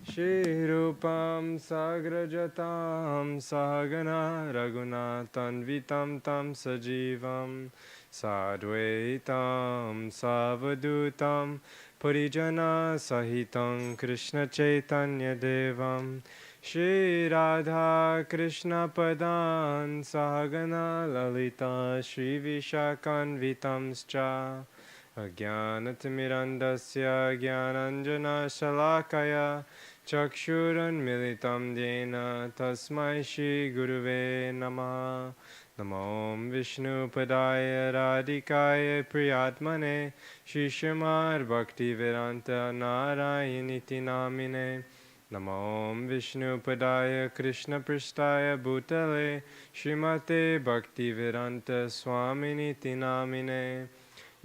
Shirupam Sagrajatam Sahagana Raghunatanvitam Tam Sajivam Sadvaitam Savadutam Purijana Sahitam Krishna Chaitanya Devam Shri Radha Krishna Padan Sahagana Lalita Shri Vishakanvitamscha Ajnanatimirandasya Jnananjana Chakshuranmilitam Yena Tasmai Shri Guruve Namaha Namo Vishnu Padaya Radhikaya Priyatmane Shri Shamar Bhaktivedanta Narayiniti Namine Namo Vishnu Padaya Krishna Pristaya Bhutale Srimate Bhaktivedanta Swaminiti Namine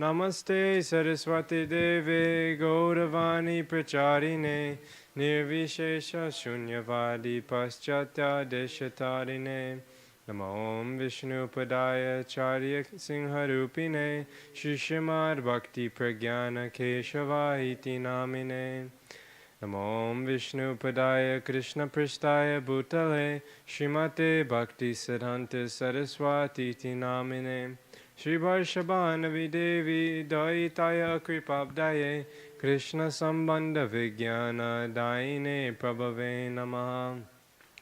Namaste Saraswati Deve Gauravani Pracharine Nirvishesha Shunyavadi Paschatya Deshatarine Namo Vishnu Padaya Charya Singharupine Shishimad Bhakti Pragyana Keshava Iti Namine Namo Vishnu Padaya Krishna Pristaya Bhutale Srimate Bhakti Siddhanta Saraswati Iti Namine Shri Varshabhanavi Devi Daitaya Kripabdaye Krishna Sambandha Vijnana Daine Prabhave Namaha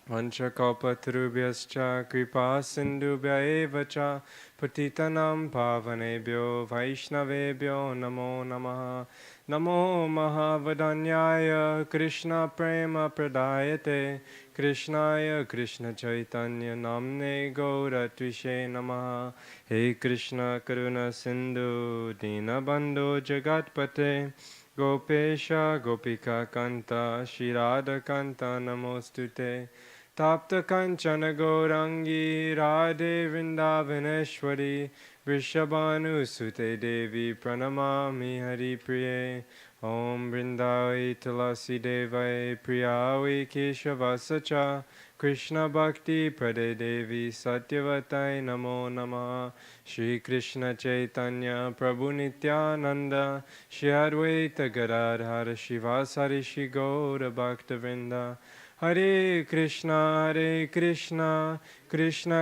Vanchakalpatarubhyascha Kripa Sindhubhya eva cha Patitanam Pavanebhyo Vaishnavebhyo Namo Namaha Namo Mahavadanyaya Krishna Prema Pradayate Krishnaya Krishna Chaitanya Namne Gauratvishe Namaha He Krishna Karuna Sindhu Dinabandhu Jagatpate Gopesha Gopika Kanta Shirada Kanta Namostute Tapta Kanchana Gaurangi Radhe Vrindavaneshwari Vrishabhanu Sute Devi Pranamami Hari Priye Om Vrindavi Tulasi Devai Priyavi Keshavasacha Krishna Bhakti Prade Devi Satyavatai Namo Namah Shri Krishna Chaitanya Prabhu Nityananda Shri Advaita Gadadhara Shivasari Shri Gaura Bhaktavrinda Hare Krishna Krishna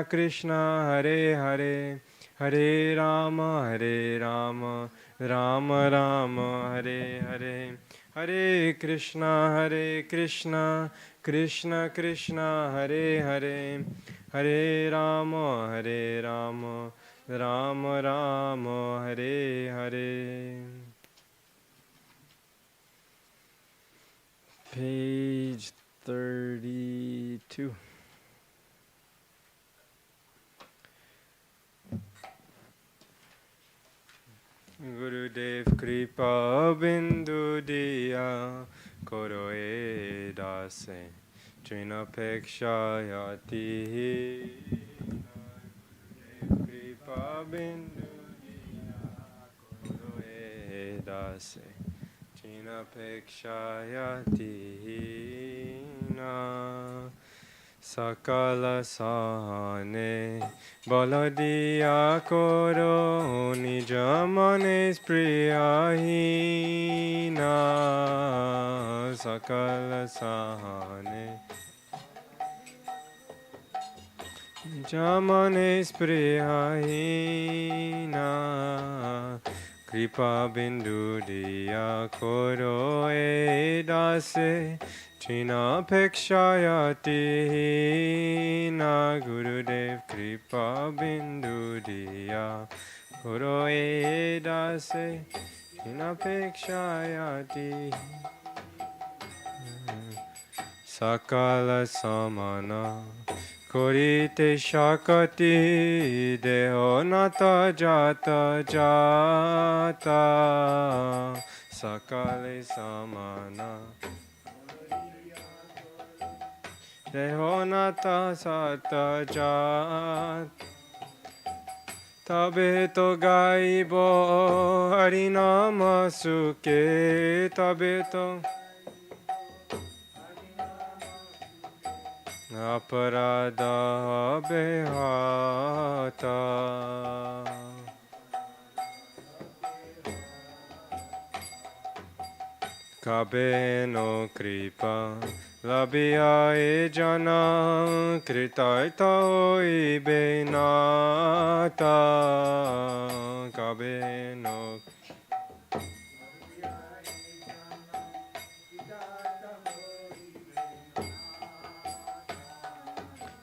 Krishna Hare Hare Hare Rama Rama Rama Hare Hare Hare Krishna Krishna Krishna Hare Hare Hare Rama Rama Rama Hare Hare. Page 32. Gurudev Kripa Bindu Diya Koro Edase Trinapekshayati Gurudev Kripa Bindu Diya Koro Edase Trinapekshayati na Sakala Sahane Baladiya Koro Nijamanes Priyahina Sakala Sahane Nijamanes Priyahina Kripa Bindu Diya Koro Edase China Pekshayati na Gurudev Kripa Bindu Diya Koro Edase China Pekshayati Sakala Samana Korite Shakati Deho Nata Jata Jata Sakale Samana Deho Nata Sata Jat Tabe to Gaibo Harinama Suke Tabe to Aparada Behata kabe no kripa labia e jana kritaita oibe nata kabe no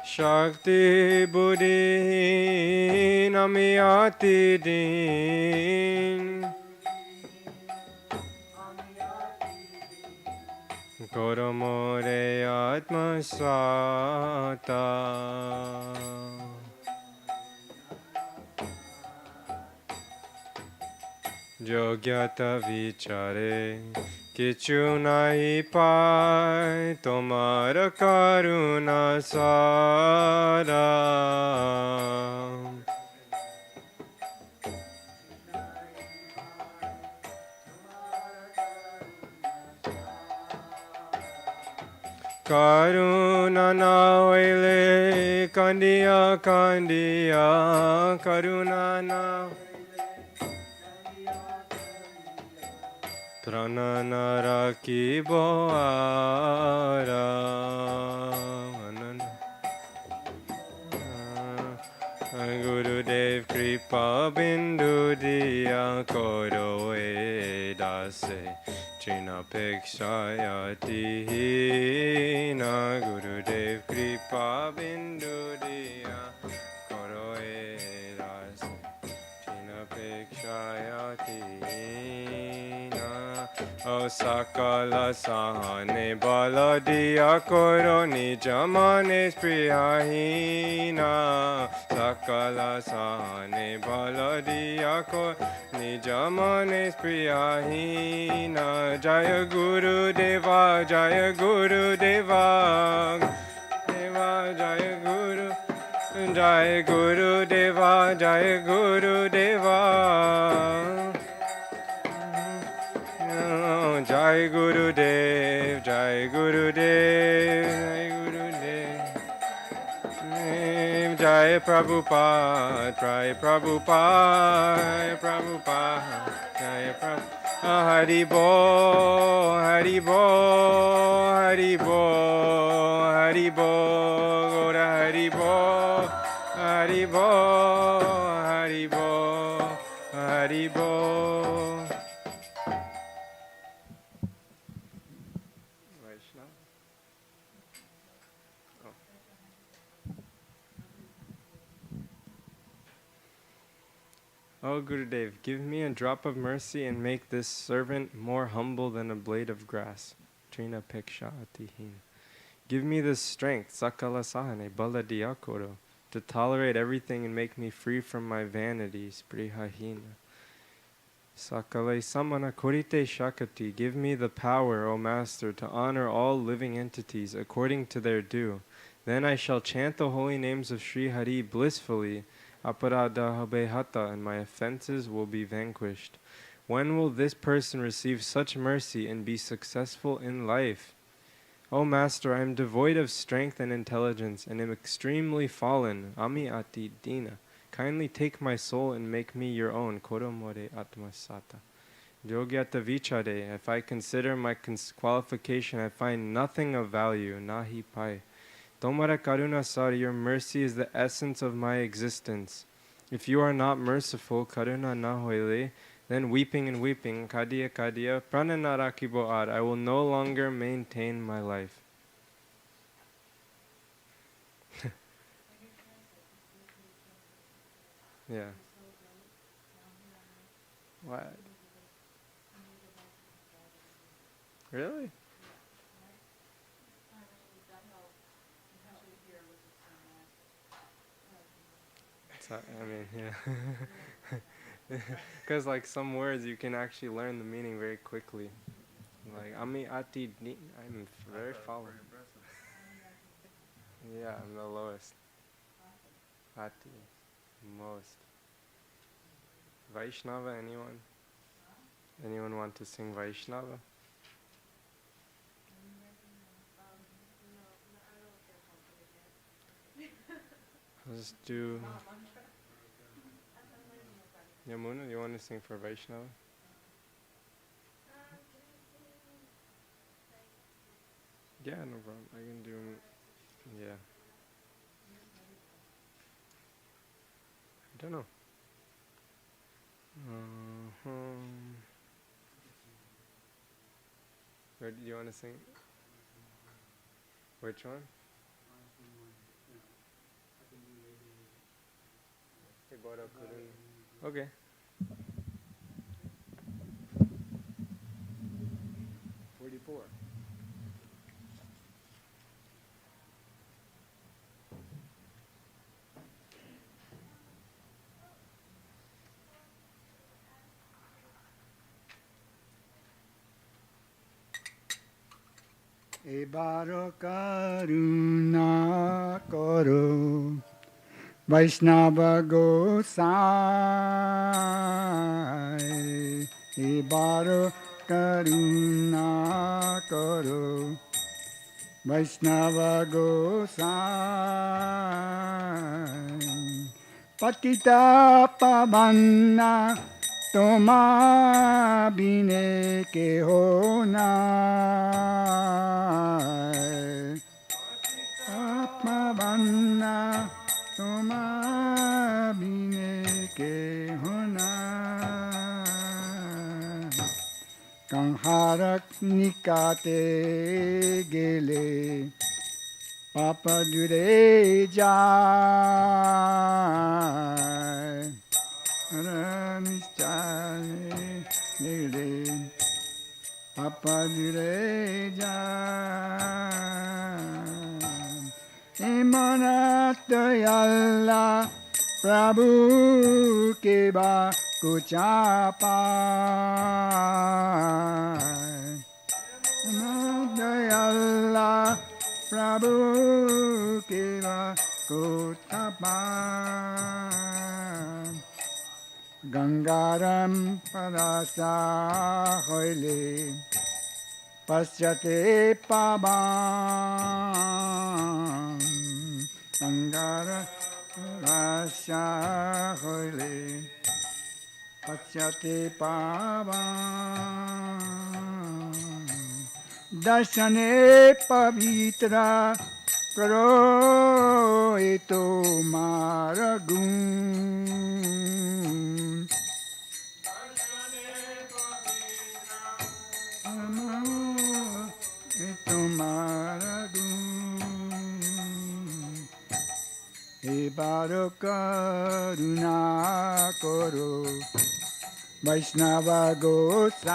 Shakti Buddhi Namiyati Din Koromore Atma Sata Jogyata Vichare Kichu nahi pai Tomara karuna sara Karuna na hoile kandiya kandiya Karuna na Pranana rakibo ara Gurudev kripa bindu diya koro edase China pekshayati hina Gurudev kripa bindu diya koro edase China pekshayati hina O sakala sahane bala diya koro nijamane priyahina Sakala sahane bala diya koro nijamane priyahina Jaya Guru Deva Jaya Guru Deva Deva Jaya Guru Jaya Guru Deva Jaya Guru Deva Jai Guru Dev, Jai Guru Dev, Jai Guru Dev, Jai Prabhupada, Jai Prabhupada, Prabhupada, Jai Prabhupada, Hari Bo, Hari Bo, Hari Bo, Hari Bo, Gora Hari Bo, Hari Bo, Hari Bo, Hari Bo. O Gurudev, give me a drop of mercy and make this servant more humble than a blade of grass. Trina Peksha Atihin. Give me the strength, Sakala Sahane, Bala Diyakoro, to tolerate everything and make me free from my vanities, Prihahina. Sakale Samana Korite Shakati, give me the power, O Master, to honor all living entities according to their due. Then I shall chant the holy names of Sri Hari blissfully, Aparadahabehata, and my offenses will be vanquished. When will this person receive such mercy and be successful in life? O Master, I am devoid of strength and intelligence, and am extremely fallen. Ami ati dina. Kindly take my soul and make me your own. Koromore atmasata. Yogyata vichare. If I consider my qualification, I find nothing of value. Nahi pai. Tomara karuna sar, your mercy is the essence of my existence. If you are not merciful, karuna na hoile, then weeping and weeping, kadiya kadiya, prananarakibo ar, I will no longer maintain my life. Yeah. What? Really? I mean, yeah. Because like some words you can actually learn the meaning very quickly. Like ami ati ni, I'm very following. Yeah, I'm the lowest. Ati, most. Vaishnava, anyone? Anyone want to sing Vaishnava? Let's do. Yamuna, you want to sing for Vaishnava? Yeah, no problem. I can do. Yeah. I don't know. Uh, Where do you want to sing? Which one? Okay. $44. Ebaro karuna koro Vaishnava Gosai. Ebaro karuna koro Vaishnava Gosai. Patita pavana toma bine ke hona pavana toma bine ke hona Kanharak nikate gele Papa dure jai Ramichale gele Papa dure jai Imanat yalla Prabhu ke ba kuchapa Dayalla Prabhu Keva Kotapa Gangaram Parasa Hoile Pasyate Pavam Gangara Parasa Hoile Pasyate Pavam Darshane pavitra karo eto mara gun. Eto mara gun. He baro karuna koro Vaishnava Gosai.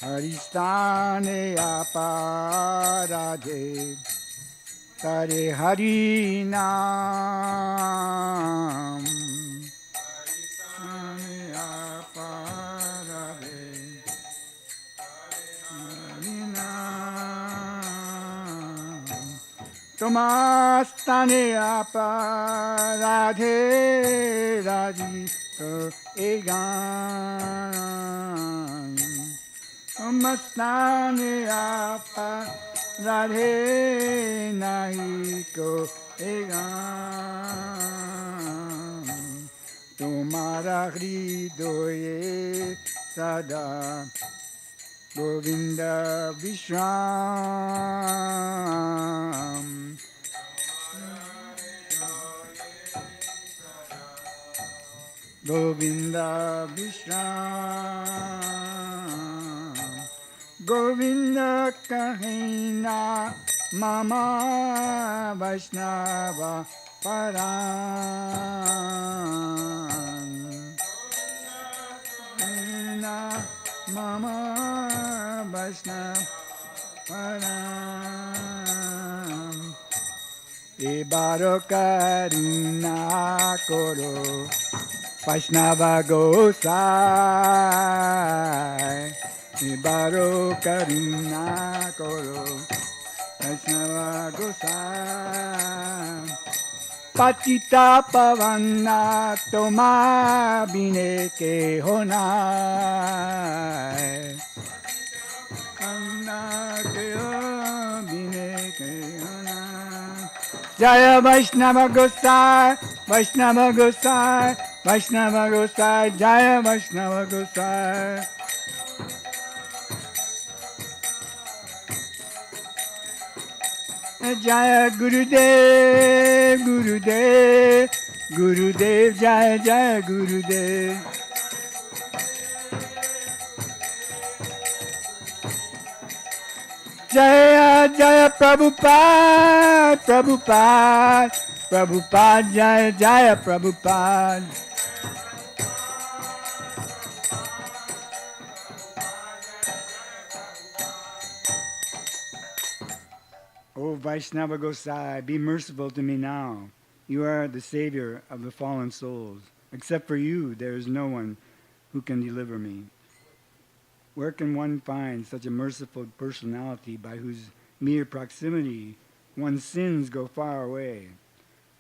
Haristane aparade Tare Harinam Haristane aparade Harinam Tomastane aparade Raji egan Mastane apa radhe nahi ko egan Tumhara hridoye sada Govinda Vishram Govinda Vishram Govinda kahina mama Vaishnava paran Kahina mama Vaishnava paran Ebaro karuna koro Vaishnava Gosai Ebaro karuna koro Vaishnava Gosai Patita pavana toma bine ke hona Anna ke bine ke hona Jaya Vaishnava Gosai, Vaishnava Gosai, Vaishnava Gosai, Jaya Vaishnava Gosai. Jaya Gurudev, Gurudev, Gurudev, Jaya Jaya Gurudev. Jaya Jaya Prabhupada, Prabhupada, Prabhupada, Jaya Jaya Prabhupada. O Vaishnava Gosai, be merciful to me now. You are the savior of the fallen souls. Except for you, there is no one who can deliver me. Where can one find such a merciful personality by whose mere proximity one's sins go far away?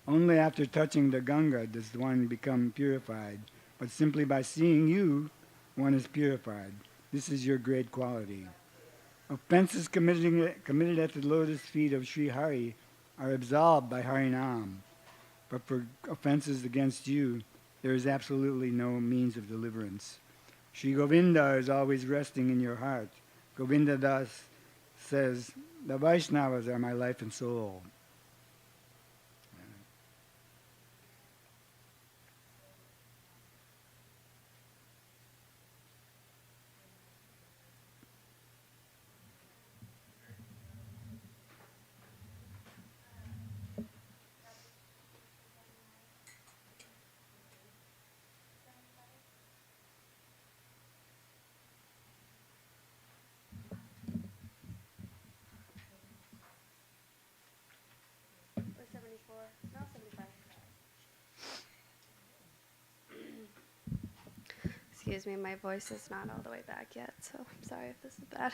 Only after touching the Ganga does one become purified, but simply by seeing you, one is purified. This is your great quality. Offenses committed at the lotus feet of Sri Hari are absolved by Harinam, but for offenses against you, there is absolutely no means of deliverance. Sri Govinda is always resting in your heart. Govinda Das says, the Vaishnavas are my life and soul. Excuse me, my voice is not all the way back yet, so I'm sorry if this is bad.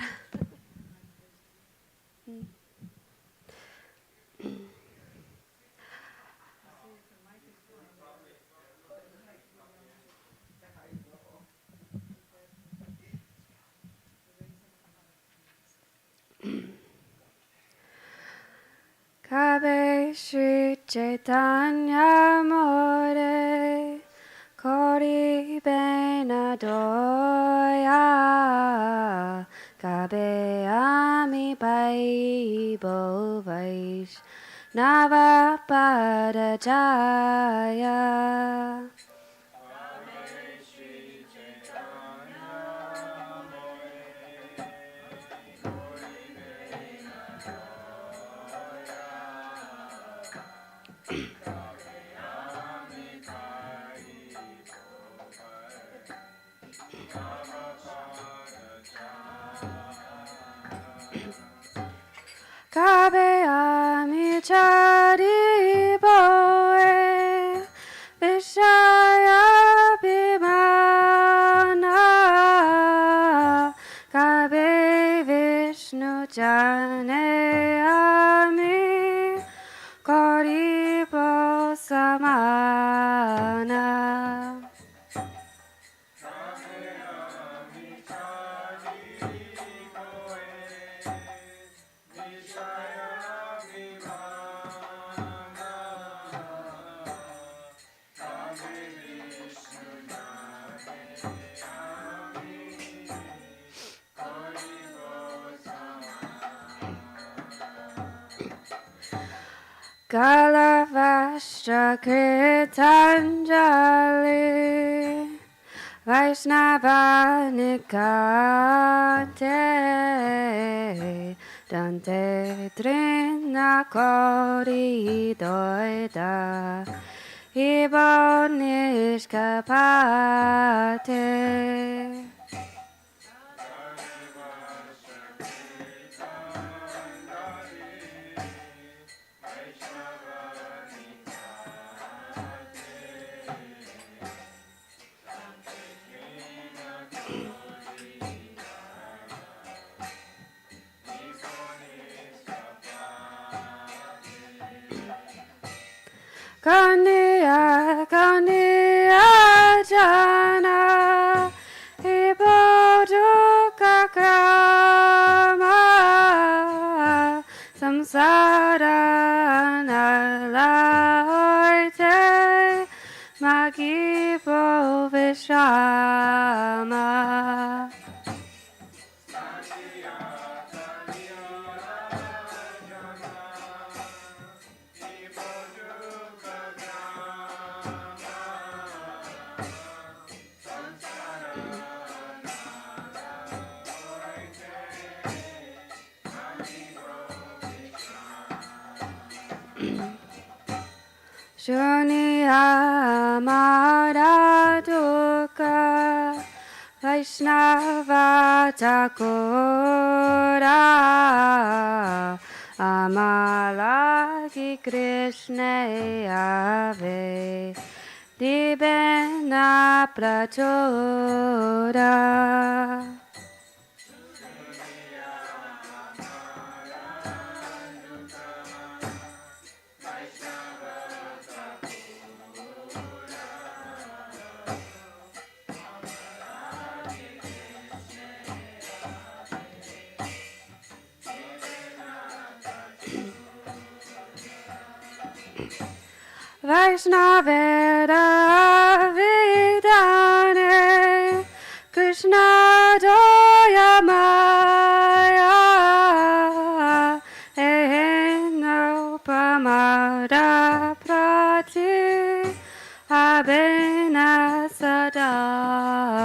Kabe Shri Chaitanya More Kori Bena Doya Kabe Ami Bible Vaish Nava Pada Jaya Kabe Ami Chari Boe Vishaya Bhimana Kabe Vishnu Jane Ami Koribo Samana Galavashtra Kritanjali Vaishnava Nikate Dante Trina Kori Doida Ibo Nishkapate Kaniya Kaniya Jana Iboduka Krama Samsara Shama. Shunya Maraduka Vaishnava Thakura Amalaki Krishna Ave Dibena Prachoda. Vaishnaveda Vidane Krishna Doya Maya Eno Pamada Prati Abena Sadaya.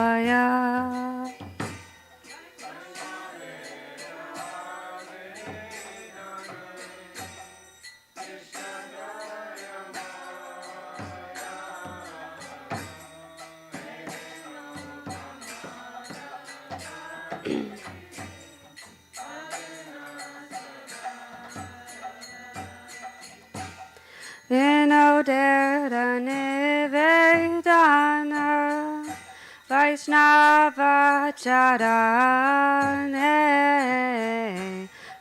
Vinodera Nivedana Vaishnava Charane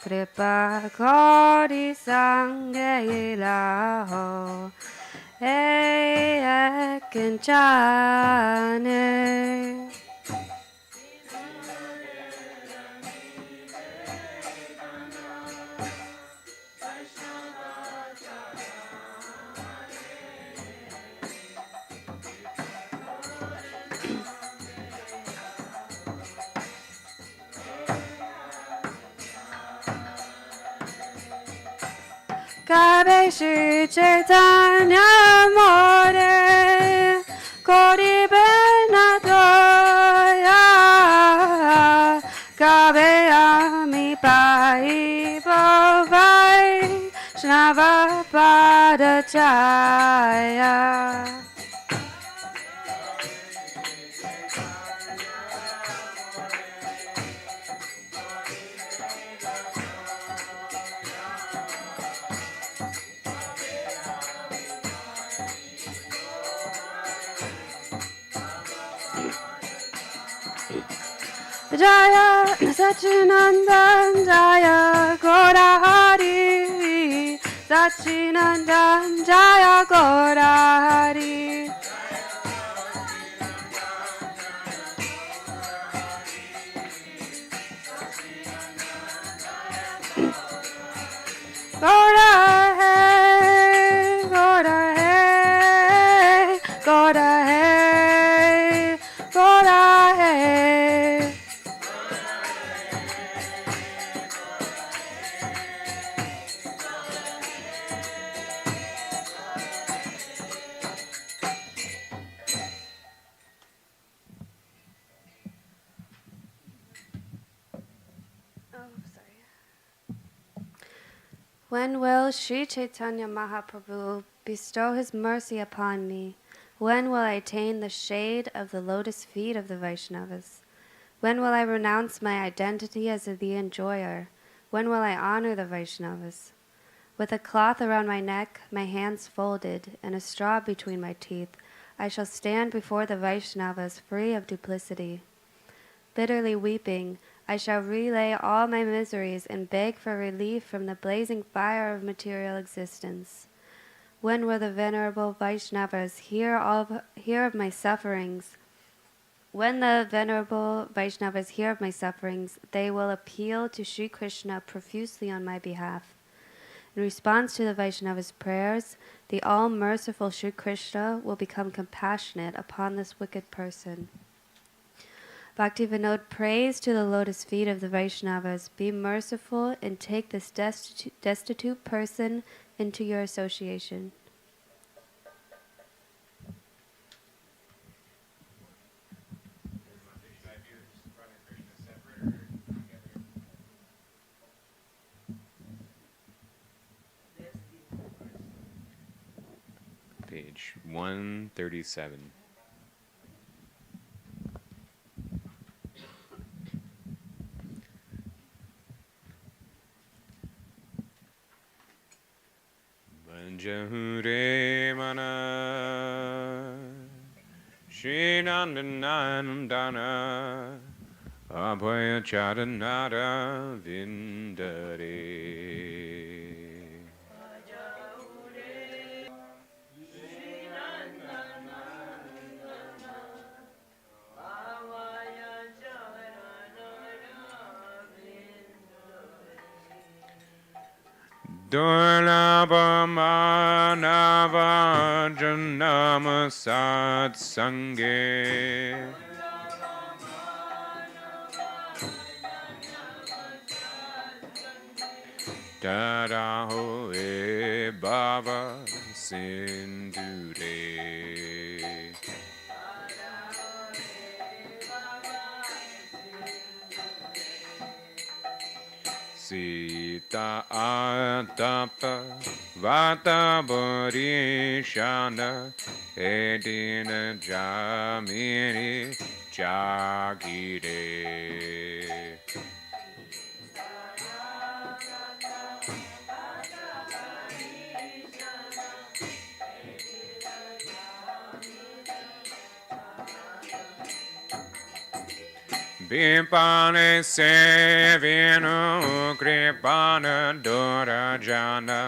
Kripa Kodi Sange Ilaho Ekinchane. Kabe Shri Chaitanya More Kori Benatoya Kabe Ami Pai Bovai Shnava Padachaya. Jaya Sachinandan Jaya Gaurahari Sachinandan Jaya Gaurahari Gaurahari Gaurahari Gaurahari Gaurahari. When will Sri Chaitanya Mahaprabhu bestow his mercy upon me? When will I attain the shade of the lotus feet of the Vaishnavas? When will I renounce my identity as the enjoyer? When will I honor the Vaishnavas? With a cloth around my neck, my hands folded, and a straw between my teeth, I shall stand before the Vaishnavas free of duplicity. Bitterly weeping, I shall relay all my miseries and beg for relief from the blazing fire of material existence. When will the venerable Vaishnavas hear of my sufferings? When the venerable Vaishnavas hear of my sufferings, they will appeal to Sri Krishna profusely on my behalf. In response to the Vaishnava's prayers, the all-merciful Sri Krishna will become compassionate upon this wicked person. Bhaktivinoda prays to the lotus feet of the Vaishnavas, be merciful and take this destitute person into your association. Page 137. Banjahure mana Shri Nandanandana Abhaya Charanara Vindare. Durlabha manava janama satsange Tadaho e bhava sindure. Sita atapa vata barishana edina jamini jagire. Vipane sevinu kripana dorajana.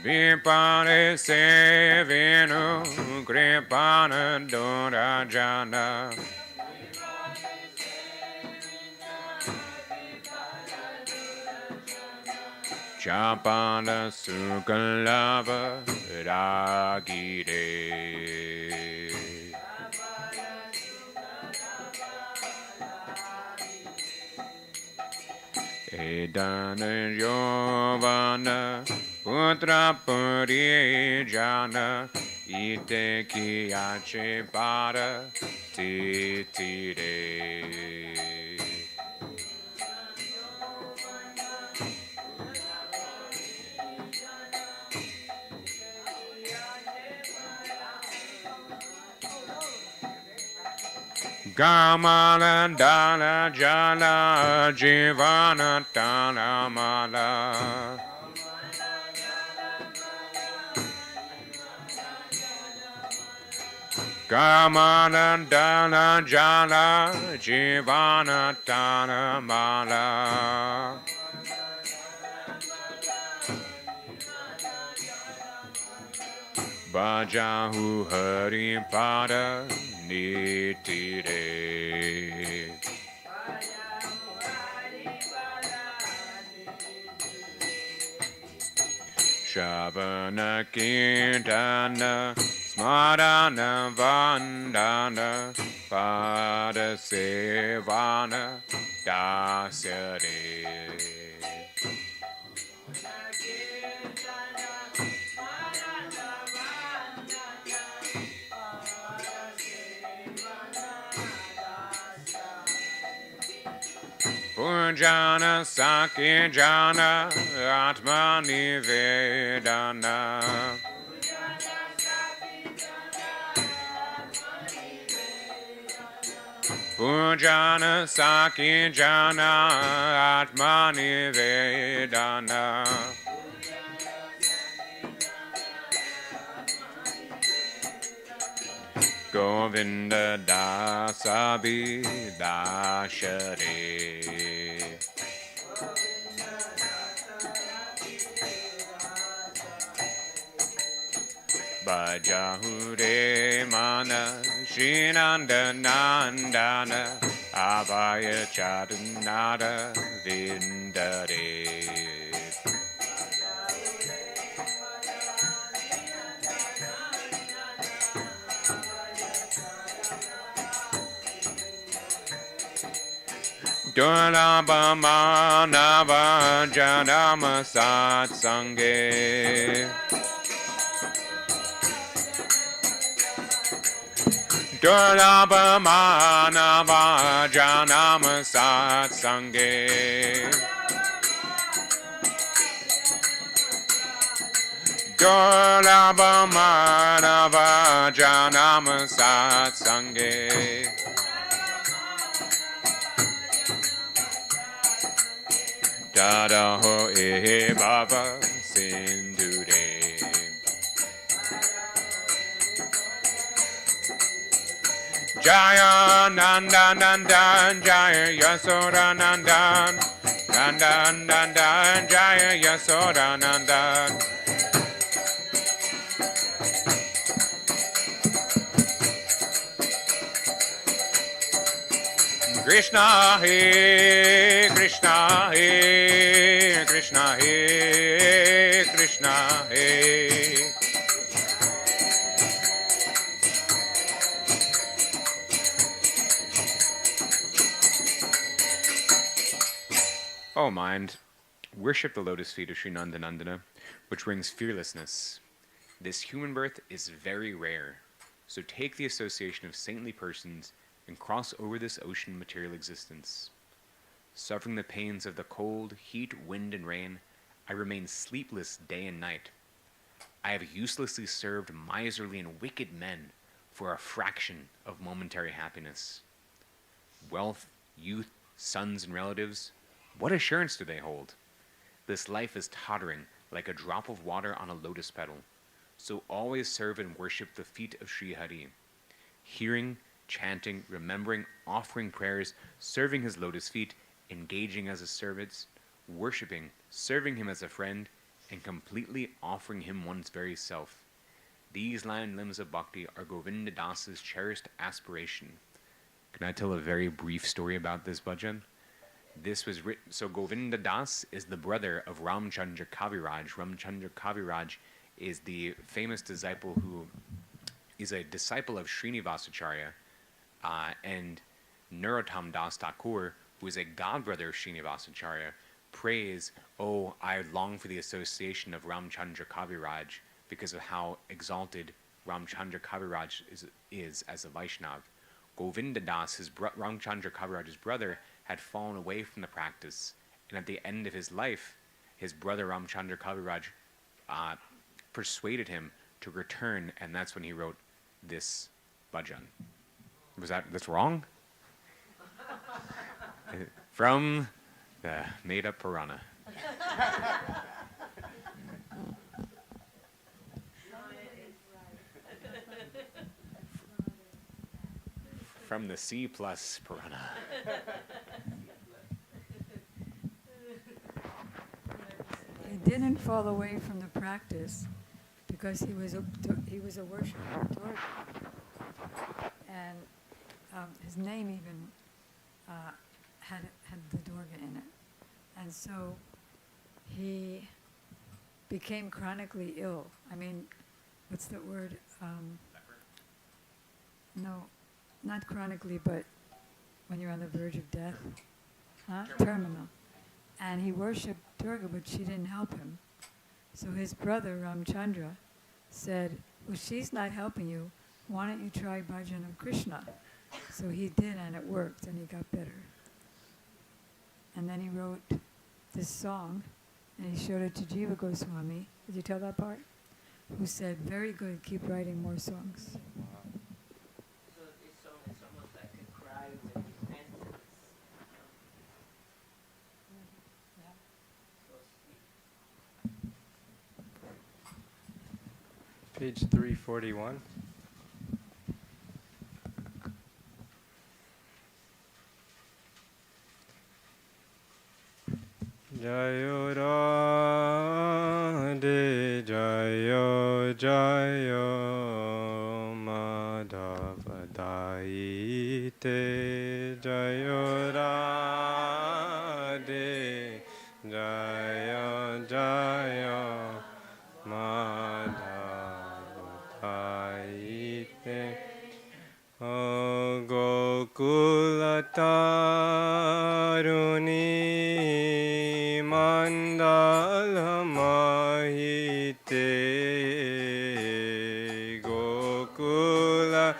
Vipane sevinu kripana dorajana. Chapana sukalava ragire. Edana yovana putra parijana ite kiache para titire. Gamala dala jala jivana tana mala. Gamala dala jala jivana tana mala. Bajahu hari pada nitire. Shavana kirtana smarana vandana pada sevana dasyare. Pujana sakijana atmani vedana. Pujana sakijana atmani vedana. Govinda dasabi dashare. Bajahure mana Srinanda Nandana Abhaya Charanada Vindare. Durlabhama Nava Janama Satsange. Durlabhama Nava Janama Satsange. Durlabhama Nava Janama Satsange. Dada ho e baba sindure. Jaya nanda nanda jaya yasoda nandan. Nanda nanda jaya yasoda nandan. Krishna He Krishna He Krishna He Krishna He. O mind, worship the lotus feet of Sri Nandanandana, which brings fearlessness. This human birth is very rare, so take the association of saintly persons and cross over this ocean of material existence. Suffering the pains of the cold, heat, wind, and rain, I remain sleepless day and night. I have uselessly served miserly and wicked men for a fraction of momentary happiness. Wealth, youth, sons, and relatives, what assurance do they hold? This life is tottering like a drop of water on a lotus petal, so always serve and worship the feet of Sri Hari, hearing, chanting, remembering, offering prayers, serving his lotus feet, engaging as a servant, worshipping, serving him as a friend, and completely offering him one's very self. These line limbs of bhakti are Govinda Das's cherished aspiration. Can I tell a very brief story about this bhajan? This was written, so Govinda Das is the brother of Ramchandra Kaviraj. Ramchandra Kaviraj is the famous disciple who is a disciple of Srinivasacharya, and Narottam Das Thakur, who is a godbrother of Srinivasacharya, prays, "Oh, I long for the association of Ramchandra Kaviraj," because of how exalted Ramchandra Kaviraj is as a Vaishnav. Govinda Das, Ramchandra Kaviraj's brother, had fallen away from the practice, and at the end of his life, his brother Ramchandra Kaviraj persuaded him to return, and that's when he wrote this bhajan. That's wrong? From the made-up Purana. From the C+ Purana. He didn't fall away from the practice because he was a worshiper of Durga, and his name even had the Durga in it, and so he became chronically ill. I mean, what's the word? No, not chronically, but when you're on the verge of death, terminal. And he worshipped Durga, but she didn't help him. So his brother, Ramchandra, said, "Well, she's not helping you. Why don't you try bhajan of Krishna?" So he did, and it worked, and he got better. And then he wrote this song, and he showed it to Jiva Goswami. Did you tell that part? Who said, "Very good, keep writing more songs." So this song is almost like a cry with repentance. So sweet. Page 341. Jayo Radhe Jayo Jayo Madhavadaite Jayo Gokularuni Mandalamahite Gokularuni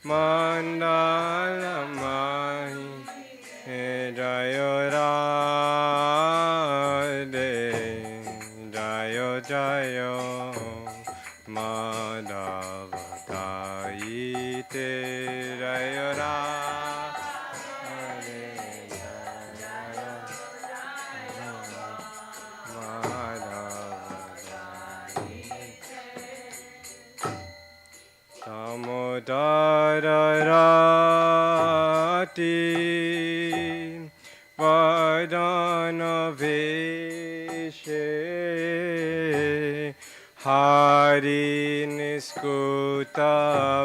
Mandalamahite Jayo Radhe Jayo Jayo Madhavadaite Jayo Radhe Jayo Madhavadaite Samodararati Vardhanaveshe Hari Niskuta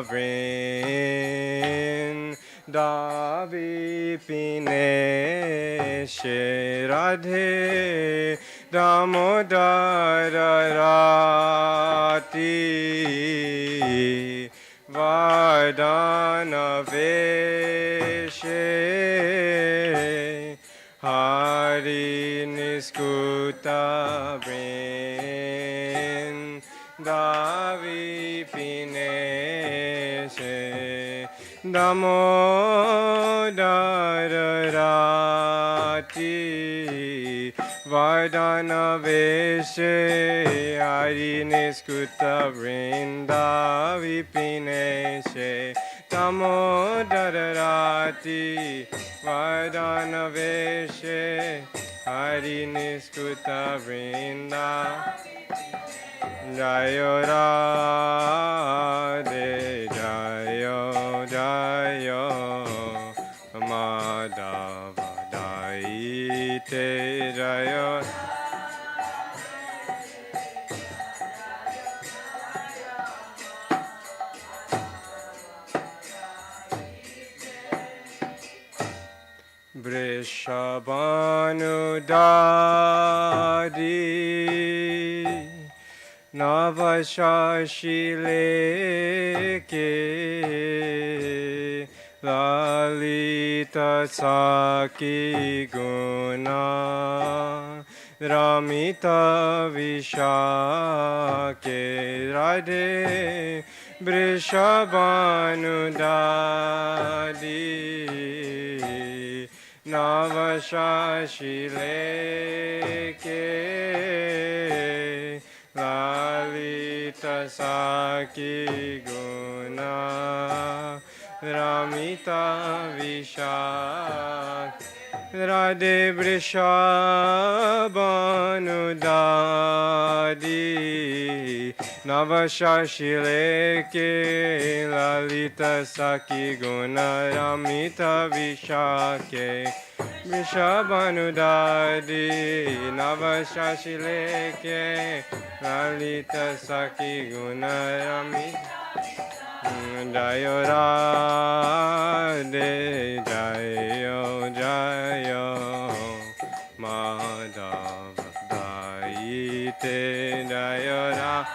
Vrindavipineshe Radhe Damodararati Vardhanaveshe Hari Niskuta Vrindavipineshe Damodararati Vardhanaveshe Hari Niskuta Vrindavipineshe Damodararati Vardhanaveshe Hari Niskuta Vrinda Jayo Radhe Jayo Jayo Madhavadaite Jayo Vrishabhanudari Navashashileke Lalita Saki Guna Ramita Vishake Radhe Vrishabhanudari Navashashileke Lalita Saki Guna Ramita Vishak Radhe Vrishabhanudari Navashashileke Lalita Saki Guna Ramita Vishake Vrishabhanudari Navashashileke Lalita Saki Guna Ramita Jayo Radhe Jayo Jayo Madhavadaite Jayo Radhe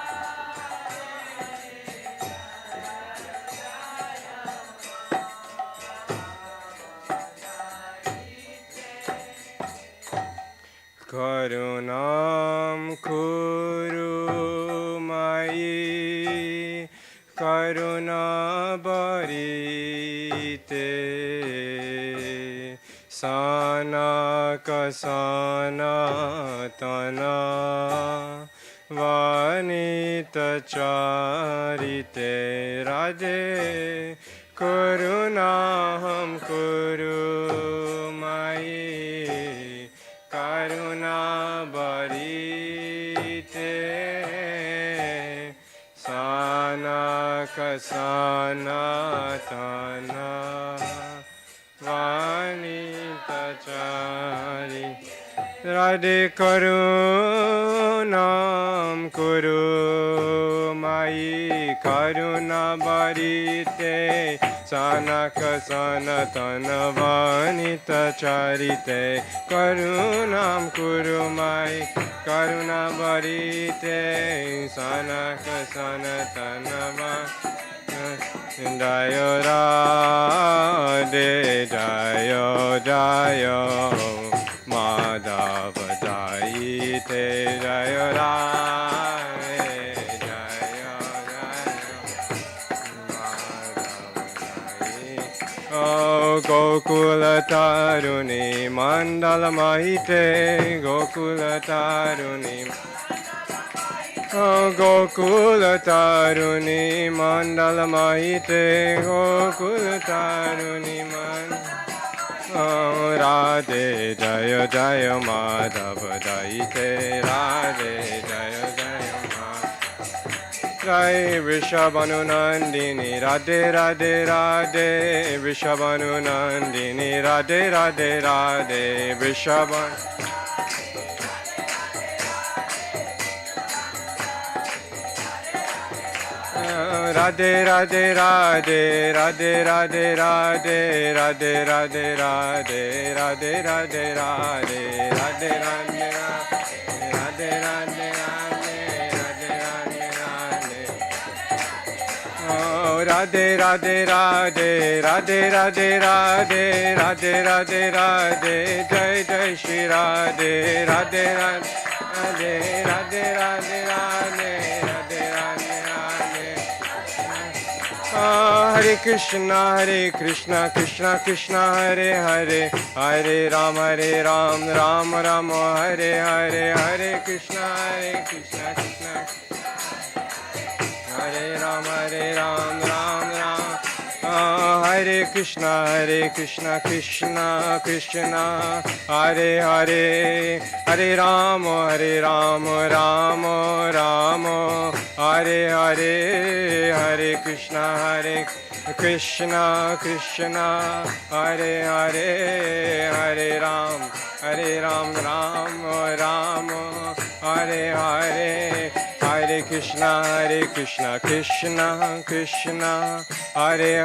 Karunam Kuru Mai Karuna Barite Sana Kasana Tana Vanita Charite Radhe Karunam Kuru Mai Karuna Barite Sana Kasana Tana Vanita Chari Radhe Karunam Kuru Mai Karuna Barite Sana Kasana Tana Vanita Charite Karunam Kuru Mai Karuna Barite Sana Kasana Tana Jayo Radhe, Jayo Jayo Madhava Jaite, Jayo Radhe, Jayo Jayo Madhava Jaite. Oh Gokula Taruni Mandala Mahite, Gokula Taruni. Oh Gokula Taruni Mandala Mahite, Gokula Taruni Oh Radhe Jaya Jaya Madhava Daite, Radhe Jaya Jaya Madhava Jai Rishabhanu Nandini, Radhe Radhe Radhe Rishabhanu Nandini, Radhe Radhe Radhe Rishabhanu Radhe Radhe Radhe Radhe Radhe Radhe Radhe Radhe Radhe Radhe Radhe Radhe Radhe Radhe Radhe Radhe Radhe Radhe Oh Radhe Radhe Radhe Radhe Radhe Radhe Radhe Radhe Radhe Jai Jai Shri Radhe Radhe Radhe Radhe Radhe Radhe Radhe Hare Krishna Krishna Krishna Hare Hare Hare Ram Ram Ram Hare Hare Hare Krishna Krishna Hare Ram Ram Ram Hare Krishna Krishna Krishna Hare Hare Hare Ram Ram Ram Hare Hare Hare Krishna Krishna Hare Hare Hare Ram Ram Hare Hare Hare Krishna Krishna Hare Hare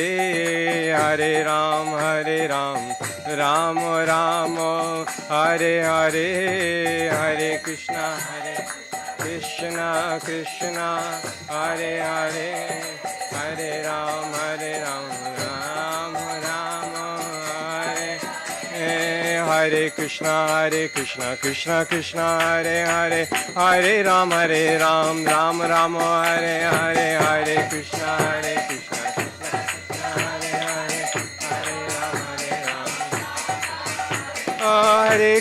Hare Ram Ram Hare Hare Hare Krishna Krishna Hare Hare Hare Ram Ram Hare Hare Krishna Krishna Hare Hare Hare Ram Ram Hare Hare Hare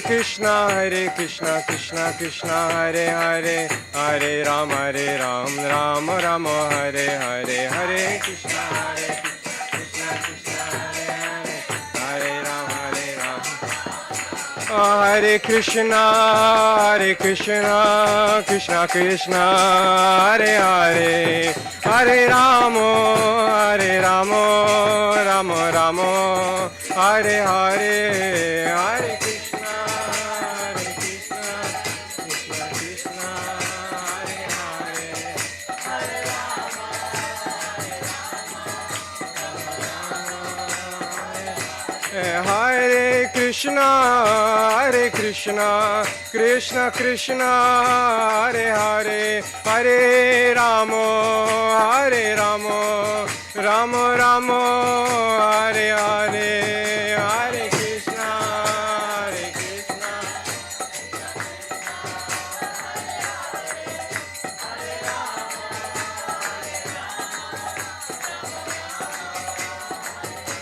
Krishna Hare Krishna Krishna Hare Hare Hare Ram Ram Hare Hare Hare Krishna Hare Ram Hare Krishna Krishna Hare Hare Hare Ram Ram Hare Hare Hare Krishna Krishna Hare Krishna Krishna Hare Hare Hare Ramo Ram Hare Hare Hare Krishna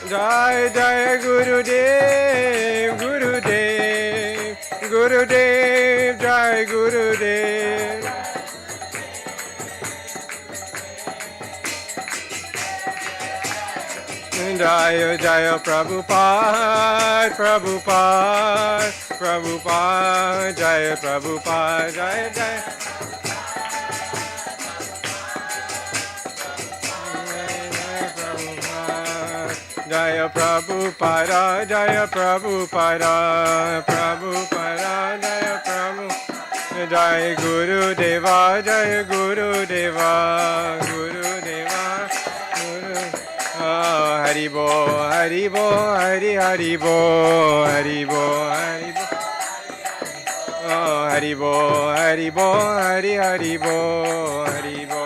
Jai Jai Gurudev Jai Gurudev Jai Jai Prabhupada Jai Prabhupada Jai Jaya Prabhupada, Jaya Prabhupada, Prabhupada, Jaya Prabhupada, Jaya Guru Deva, Jaya Guru Deva, Guru Deva, Guru. Oh, Hari Bo, Hari Bo, Hari Bo, Hari Bo, Hari Bo. Oh, Hari Bo, Hari Bo, Hari Bo, Hari Bo.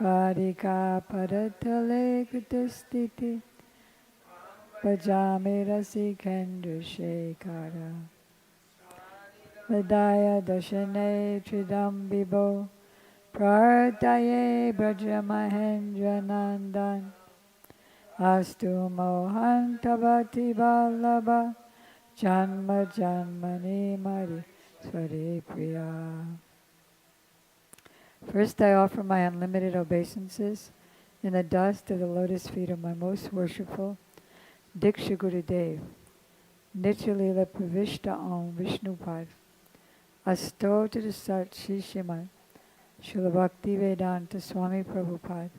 Radhika padatale kutastiti Pajami rasikendra shekara Vidaya dashane tridam bibo Prartaye braja mahendra nandan Astu mohantavati vallabha Janma janmani mari swari priya. First I offer my unlimited obeisances in the dust of the lotus feet of my most worshipful Diksha Gurudev, Nityalila Pravishta Om Vishnupad, Astotara Sat Shishiman, Srila Bhakti Vedanta Swami Prabhupada,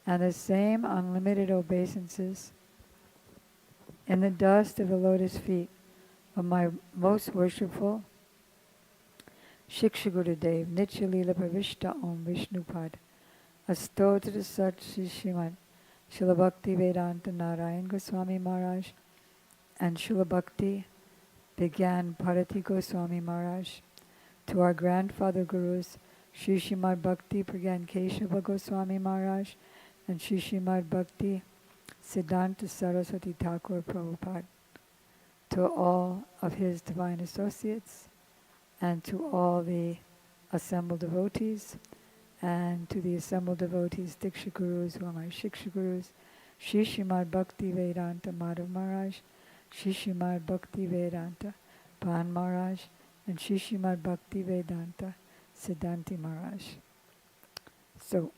and the same unlimited obeisances in the dust of the lotus feet of my most worshipful Shiksha Gurudev, Nityalila Pravishta Om Vishnupad, Astotara Sat Shishiman, Srila Bhakti Vedanta Narayan Goswami Maharaj, and Srila Bhakti Vigyan Bharati Goswami Maharaj, to our grandfather gurus, Shri Srimad Bhakti Pragyan Keshava Goswami Maharaj, and Shri Srimad Bhakti Siddhanta Saraswati Thakur Prabhupada, to all of his divine associates, and to all the assembled devotees, and to the assembled devotees, Diksha Gurus, who are my Shiksha Gurus, Shri Srimad Bhakti Vedanta Madhav Maharaj, Shri Srimad Bhakti Vedanta Pan Maharaj, and Shri Srimad Bhakti Vedanta Siddhanti Maharaj. So,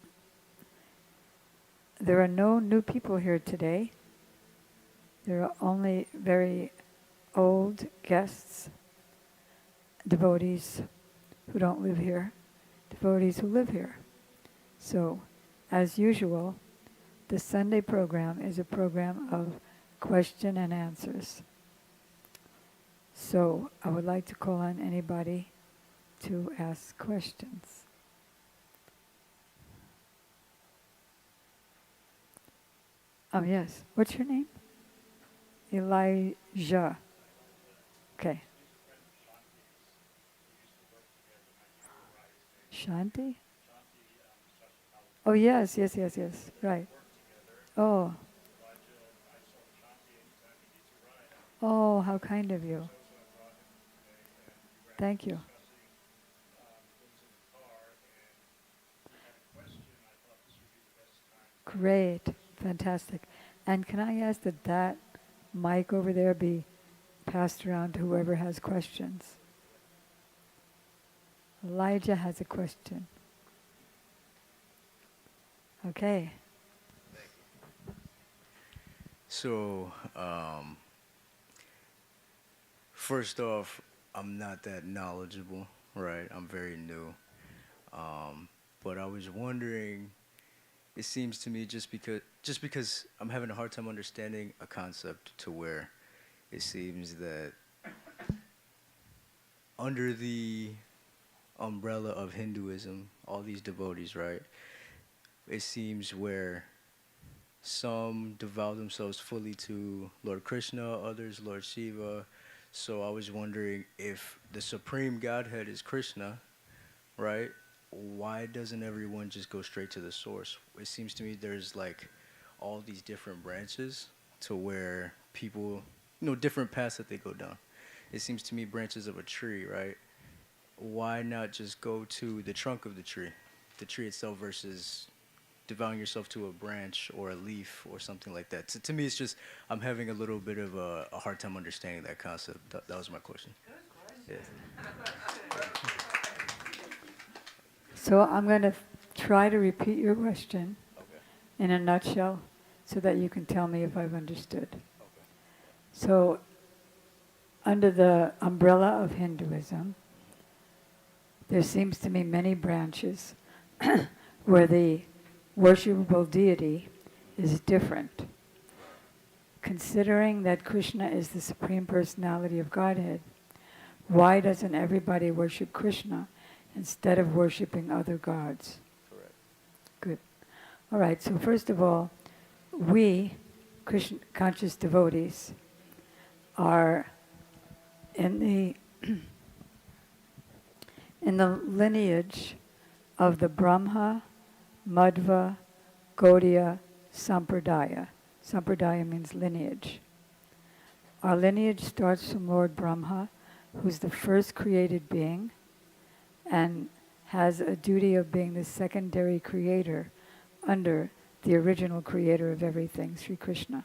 there are no new people here today. There are only very old guests, devotees who don't live here, devotees who live here. So, as usual, the Sunday program is a program of question and answers. So, I would like to call on anybody to ask questions. Yes. What's your name? Elijah. Okay. Shanti? Oh, yes. Right. Oh. Oh, how kind of you. Thank you. Great. Fantastic. And can I ask that mic over there be passed around to whoever has questions? Elijah has a question. Okay. So, first off, I'm not that knowledgeable, right? I'm very new. But I was wondering, it seems to me just because I'm having a hard time understanding a concept to where it seems that under the umbrella of Hinduism, all these devotees, right? It seems where some devote themselves fully to Lord Krishna, others Lord Shiva. So I was wondering, if the Supreme Godhead is Krishna, right? Why doesn't everyone just go straight to the source? It seems to me there's like all these different branches to where people, different paths that they go down. It seems to me branches of a tree, right? Why not just go to the trunk of the tree itself, versus devoting yourself to a branch or a leaf or something like that? To me, it's just, I'm having a little bit of a hard time understanding that concept. That was my question. Yeah. So I'm going to try to repeat your question in a nutshell so that you can tell me if I've understood. So, under the umbrella of Hinduism, there seems to be many branches where the worshipable deity is different. Considering that Krishna is the Supreme Personality of Godhead, why doesn't everybody worship Krishna instead of worshiping other gods? Correct. Good. All right, so first of all, we, Krishna conscious devotees, are in the in the lineage of the Brahma, Madhva, Gaudiya, Sampradaya. Sampradaya means lineage. Our lineage starts from Lord Brahma, who's the first created being and has a duty of being the secondary creator under the original creator of everything, Sri Krishna.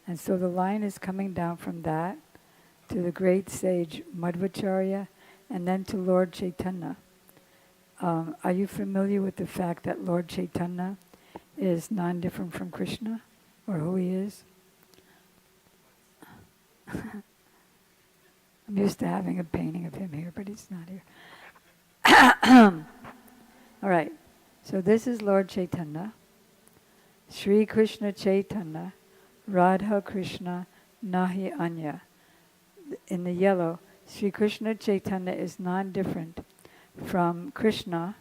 And so the line is coming down from that to the great sage Madhvacharya and then to Lord Chaitanya. Are you familiar with the fact that Lord Chaitanya is non-different from Krishna, or who he is? I'm used to having a painting of him here, but he's not here. All right, so this is Lord Chaitanya. Sri Krishna Chaitanya, Radha Krishna, Nahi Anya. In the yellow, Sri Krishna Chaitanya is non-different from Krishna,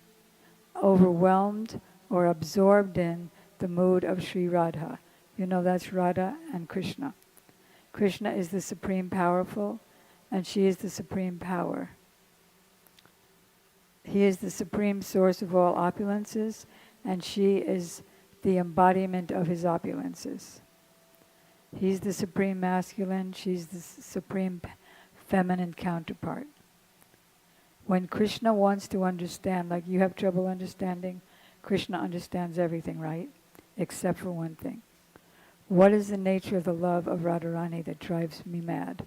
overwhelmed or absorbed in the mood of Sri Radha. You know that's Radha and Krishna. Krishna is the supreme powerful, and she is the supreme power. He is the supreme source of all opulences, and she is the embodiment of his opulences. He's the supreme masculine, she's the supreme feminine counterpart. When Krishna wants to understand, like you have trouble understanding, Krishna understands everything, right? Except for one thing. What is the nature of the love of Radharani that drives me mad?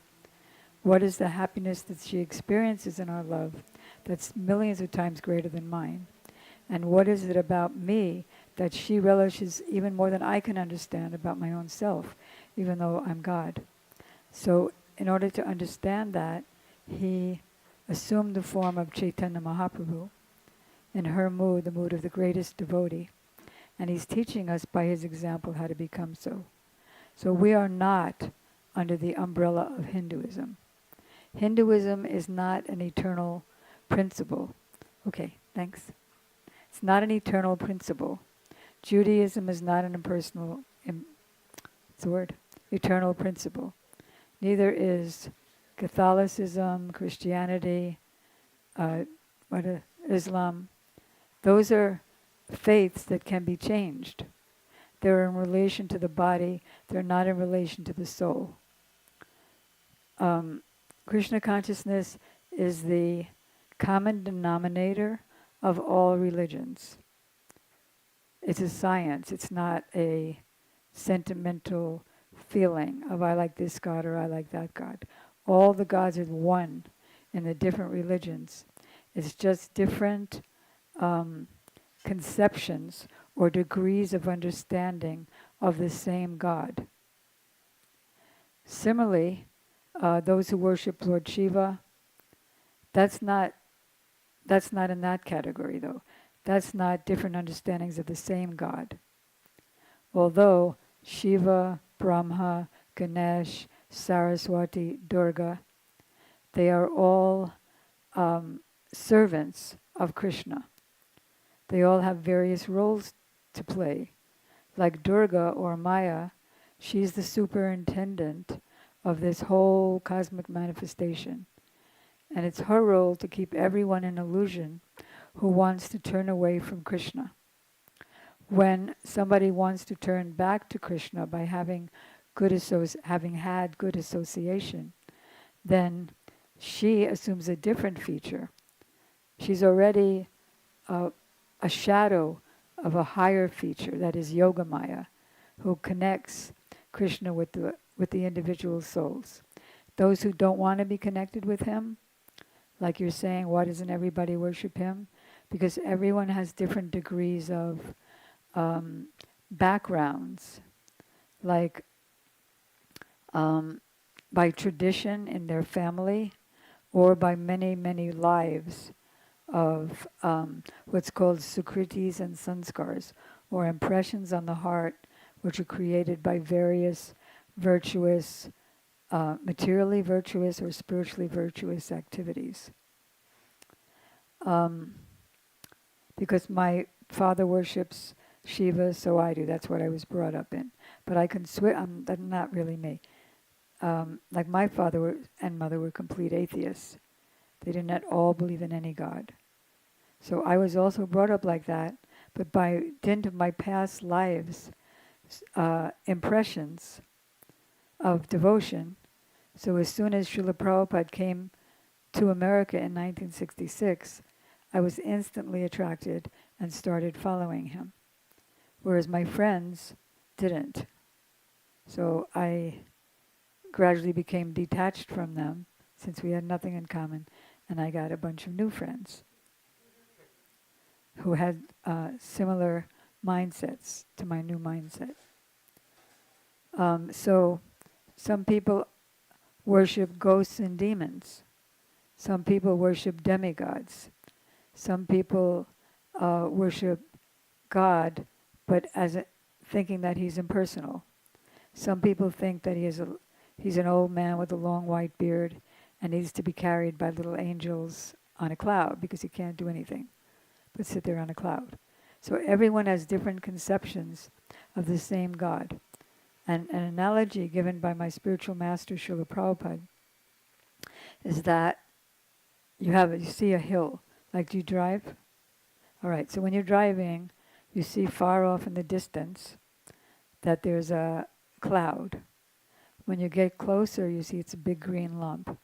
What is the happiness that she experiences in our love that's millions of times greater than mine? And what is it about me that she relishes even more than I can understand about my own self, even though I'm God? So in order to understand that, he assumed the form of Chaitanya Mahaprabhu, in her mood, the mood of the greatest devotee. And he's teaching us by his example how to become so. So we are not under the umbrella of Hinduism. Hinduism is not an eternal principle. Okay, thanks. It's not an eternal principle. Judaism is not an impersonal, what's the word? Eternal principle. Neither is Catholicism, Christianity, Islam. Those are faiths that can be changed. They're in relation to the body. They're not in relation to the soul. Krishna consciousness is the common denominator of all religions. It's a science. It's not a sentimental feeling of I like this God or I like that God. All the gods are one in the different religions. It's just different conceptions or degrees of understanding of the same God. Similarly, those who worship Lord Shiva, that's not in that category though. That's not different understandings of the same God. Although Shiva, Brahma, Ganesh, Saraswati, Durga, they are all servants of Krishna. They all have various roles to play. Like Durga or Maya, she's the superintendent of this whole cosmic manifestation. And it's her role to keep everyone in illusion who wants to turn away from Krishna. When somebody wants to turn back to Krishna by having had good association, then she assumes a different feature. She's already a shadow of a higher feature, that is Yogamaya, who connects Krishna with the individual souls. Those who don't want to be connected with him, like you're saying, why doesn't everybody worship him? Because everyone has different degrees of backgrounds, like by tradition in their family, or by many, many lives of what's called sukritis and sanskars, or impressions on the heart, which are created by various virtuous, materially virtuous or spiritually virtuous activities. Because my father worships Shiva, so I do. That's what I was brought up in. But I can switch. That's not really me. Like my father and mother were complete atheists. They didn't at all believe in any God. So I was also brought up like that, but by dint of my past lives, impressions of devotion. So as soon as Srila Prabhupada came to America in 1966, I was instantly attracted and started following him, whereas my friends didn't. So I gradually became detached from them since we had nothing in common, and I got a bunch of new friends who had similar mindsets to my new mindset. So some people worship ghosts and demons. Some people worship demigods. Some people worship God, but thinking that he's impersonal. Some people think that he's an old man with a long white beard and needs to be carried by little angels on a cloud because he can't do anything but sit there on a cloud. So everyone has different conceptions of the same God. And an analogy given by my spiritual master, Srila Prabhupada, is that you see a hill. Like, do you drive? All right, so when you're driving, you see far off in the distance that there's a cloud. When you get closer, you see it's a big green lump.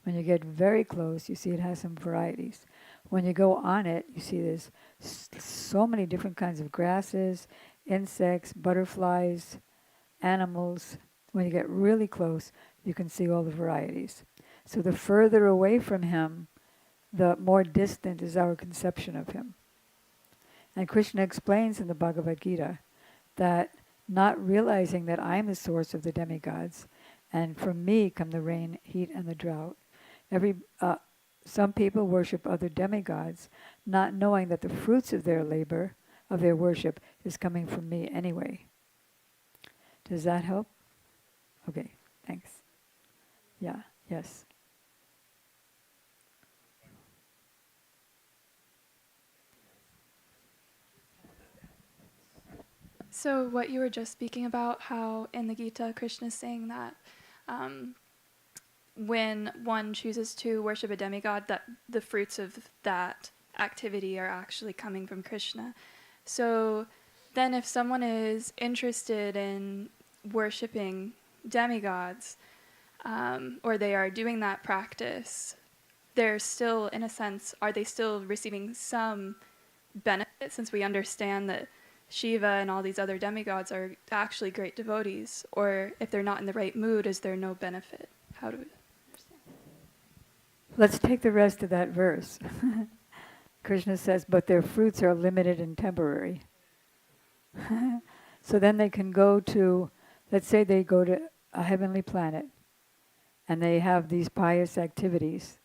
When you get very close, you see it has some varieties. When you go on it, you see there's so many different kinds of grasses, insects, butterflies, animals. When you get really close, you can see all the varieties. So the further away from him, the more distant is our conception of him. And Krishna explains in the Bhagavad Gita that not realizing that I'm the source of the demigods, and from me come the rain, heat, and the drought. Some people worship other demigods, not knowing that the fruits of their labor, of their worship, is coming from me anyway. Does that help? Okay, thanks. Yeah, yes. So what you were just speaking about, how in the Gita, Krishna is saying that when one chooses to worship a demigod, that the fruits of that activity are actually coming from Krishna. So then if someone is interested in worshiping demigods, or they are doing that practice, they're still, in a sense, are they still receiving some benefit, since we understand that Shiva and all these other demigods are actually great devotees? Or if they're not in the right mood, is there no benefit? How do we understand? Let's take the rest of that verse. Krishna says, but their fruits are limited and temporary. So then they can go to, let's say they go to a heavenly planet, and they have these pious activities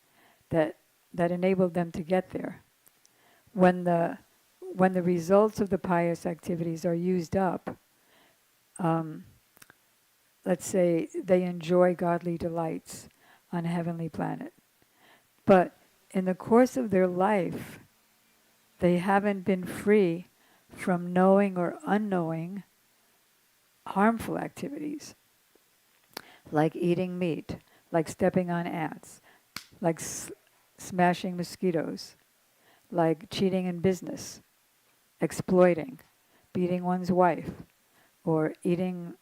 that enable them to get there. When the results of the pious activities are used up, let's say they enjoy godly delights on a heavenly planet. But in the course of their life, they haven't been free from knowing or unknowing harmful activities, like eating meat, like stepping on ants, like smashing mosquitoes, like cheating in business, exploiting, beating one's wife, or eating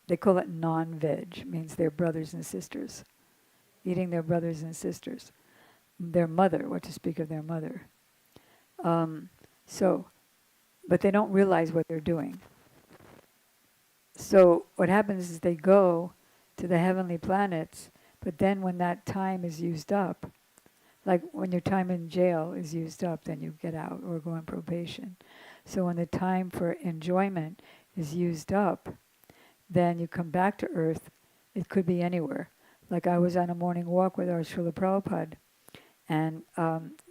they call it non-veg, means their brothers and sisters, eating their brothers and sisters, their mother, what to speak of their mother. But they don't realize what they're doing. So what happens is they go to the heavenly planets, but then when that time is used up, like when your time in jail is used up, then you get out or go on probation. So when the time for enjoyment is used up, then you come back to earth. It could be anywhere. Like I was on a morning walk with our Srila Prabhupada, and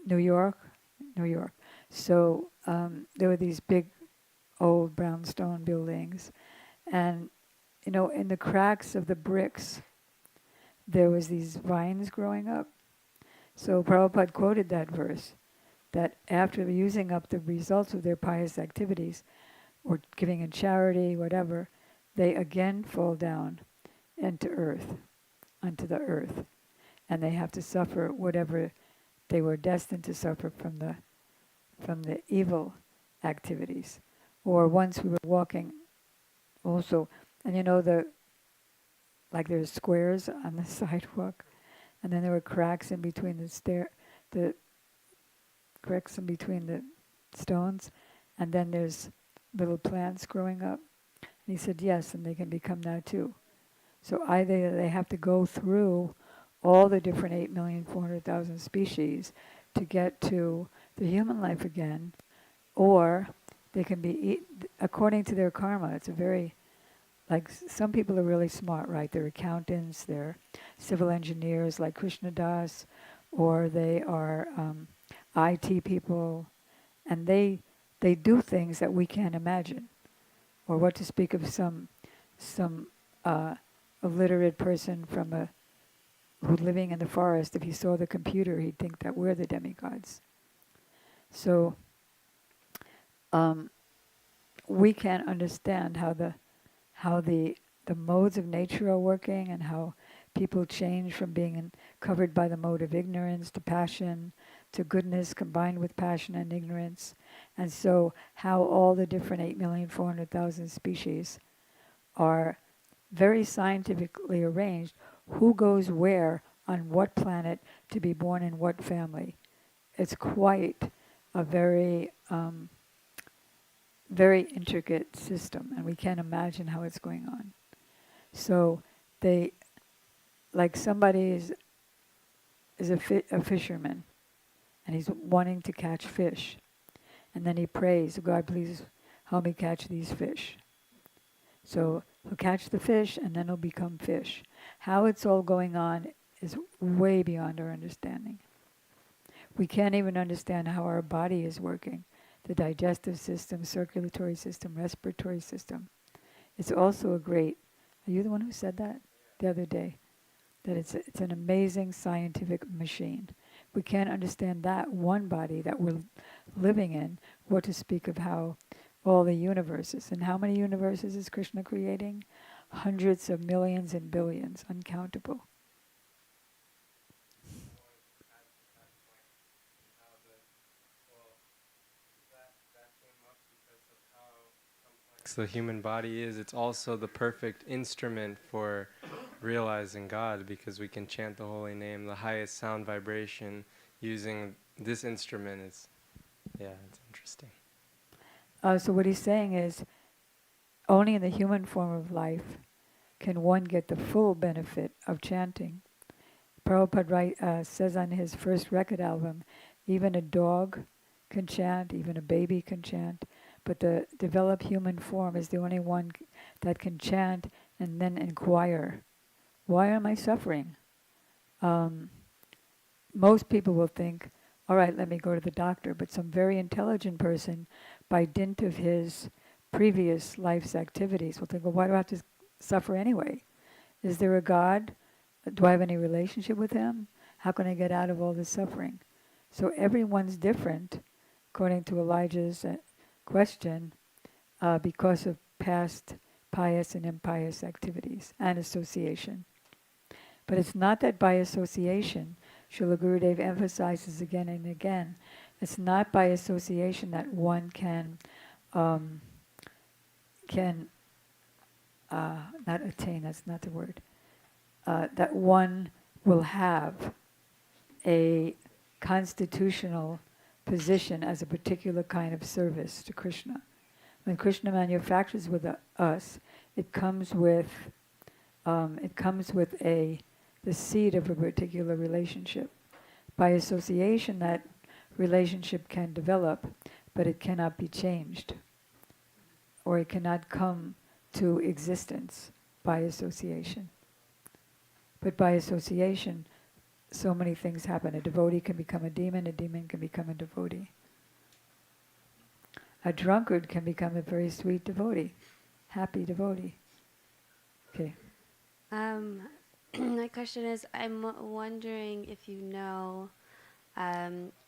New York. So there were these big old brownstone buildings, and in the cracks of the bricks, there was these vines growing up. So Prabhupada quoted that verse, that after using up the results of their pious activities, or giving in charity, whatever, they again fall down into earth, onto the earth, and they have to suffer whatever they were destined to suffer from the evil activities. Or once we were walking also, and like there's squares on the sidewalk, and then there were cracks in between the cracks in between the stones, and then there's little plants growing up. And he said, yes, and they can become that too. So either they have to go through all the different 8,400,000 species to get to the human life again, or they can be according to their karma. It's a very, like some people are really smart, right? They're accountants, they're civil engineers like Krishna Das, or they are IT people, and they do things that we can't imagine. Or what to speak of some illiterate person who's living in the forest. If he saw the computer, he'd think that we're the demigods. So we can't understand how the modes of nature are working, and how people change from being covered by the mode of ignorance to passion to goodness combined with passion and ignorance. And so how all the different 8,400,000 species are very scientifically arranged, who goes where on what planet to be born in what family. It's quite a very very intricate system, and we can't imagine how it's going on. So they, like somebody is a fisherman, and he's wanting to catch fish, and then he prays, God, please help me catch these fish. So he'll catch the fish, and then he'll become fish. How it's all going on is way beyond our understanding. We can't even understand how our body is working. The digestive system, circulatory system, respiratory system. It's also a great, are you the one who said that the other day? That it's an amazing scientific machine. We can't understand that one body that we're living in, what to speak of how all the universes. And how many universes is Krishna creating? Hundreds of millions and billions, uncountable. The human body is, it's also the perfect instrument for realizing God, because we can chant the holy name, the highest sound vibration, using this instrument. It's interesting. So what he's saying is, only in the human form of life can one get the full benefit of chanting. Prabhupada says on his first record album, even a dog can chant, even a baby can chant, but the developed human form is the only one that can chant and then inquire, why am I suffering? Most people will think, all right, let me go to the doctor, but some very intelligent person, by dint of his previous life's activities, will think, well, why do I have to suffer anyway? Is there a God? Do I have any relationship with him? How can I get out of all this suffering? So everyone's different, according to Elijah's question, because of past pious and impious activities and association. But it's not that by association, Srila Gurudev emphasizes again and again, it's not by association that one can not attain, that's not the word, that one will have a constitutional position as a particular kind of service to Krishna. When Krishna manufactures with us, it comes with the seed of a particular relationship. By association, that relationship can develop, but it cannot be changed, or it cannot come to existence by association. But by association, so many things happen. A devotee can become a demon can become a devotee. A drunkard can become a very sweet devotee, happy devotee. Okay. My question is, I'm wondering if you know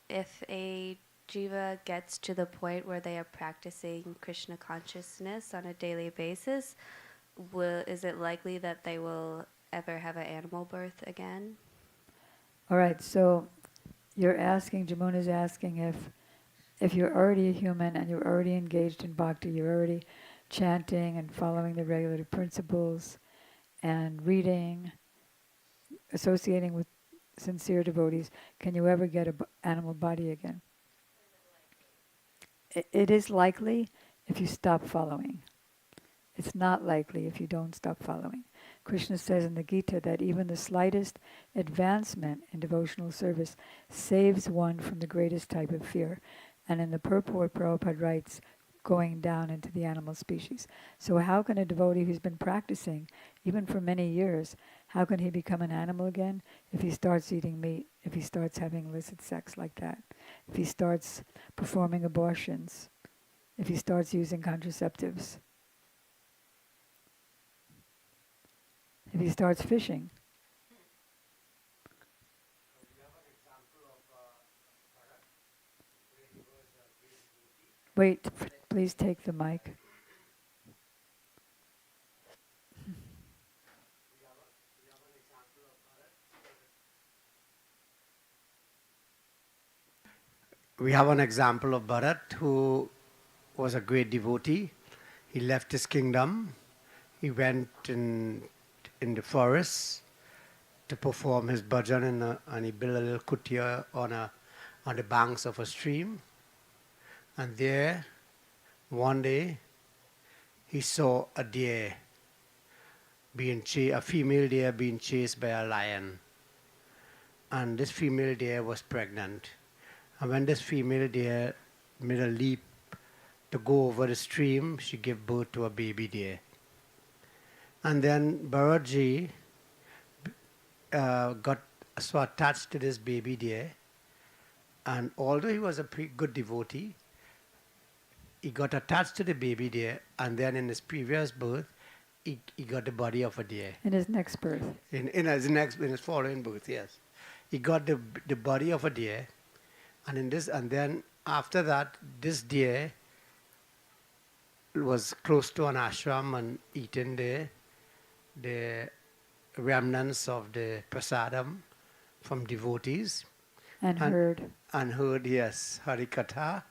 if a jiva gets to the point where they are practicing Krishna consciousness on a daily basis, is it likely that they will ever have an animal birth again? All right, so you're asking, Jamuna's asking if if you're already a human and you're already engaged in bhakti, you're already chanting and following the regulative principles and reading, associating with sincere devotees, can you ever get an animal body again? It is likely if you stop following. It's not likely if you don't stop following. Krishna says in the Gita that even the slightest advancement in devotional service saves one from the greatest type of fear. And in the purport, Prabhupada writes, going down into the animal species. So how can a devotee who's been practicing, even for many years, how can he become an animal again if he starts eating meat, if he starts having illicit sex like that, if he starts performing abortions, if he starts using contraceptives, if he starts fishing? Wait, please take the mic. We have an example of Bharat, who was a great devotee. He left his kingdom. He went in the forest to perform his bhajan, and he built a little kutia on the banks of a stream. And there, one day, he saw a deer a female deer being chased by a lion. And this female deer was pregnant. And when this female deer made a leap to go over the stream, she gave birth to a baby deer. And then Bharatji got so attached to this baby deer, and although he was a pretty good devotee, he got attached to the baby deer, and then in his previous birth, he got the body of a deer. In his next birth. In his following birth, yes. He got the body of a deer, and then after that, this deer was close to an ashram and eating the remnants of the prasadam from devotees. And heard. And heard, yes, Harikatha.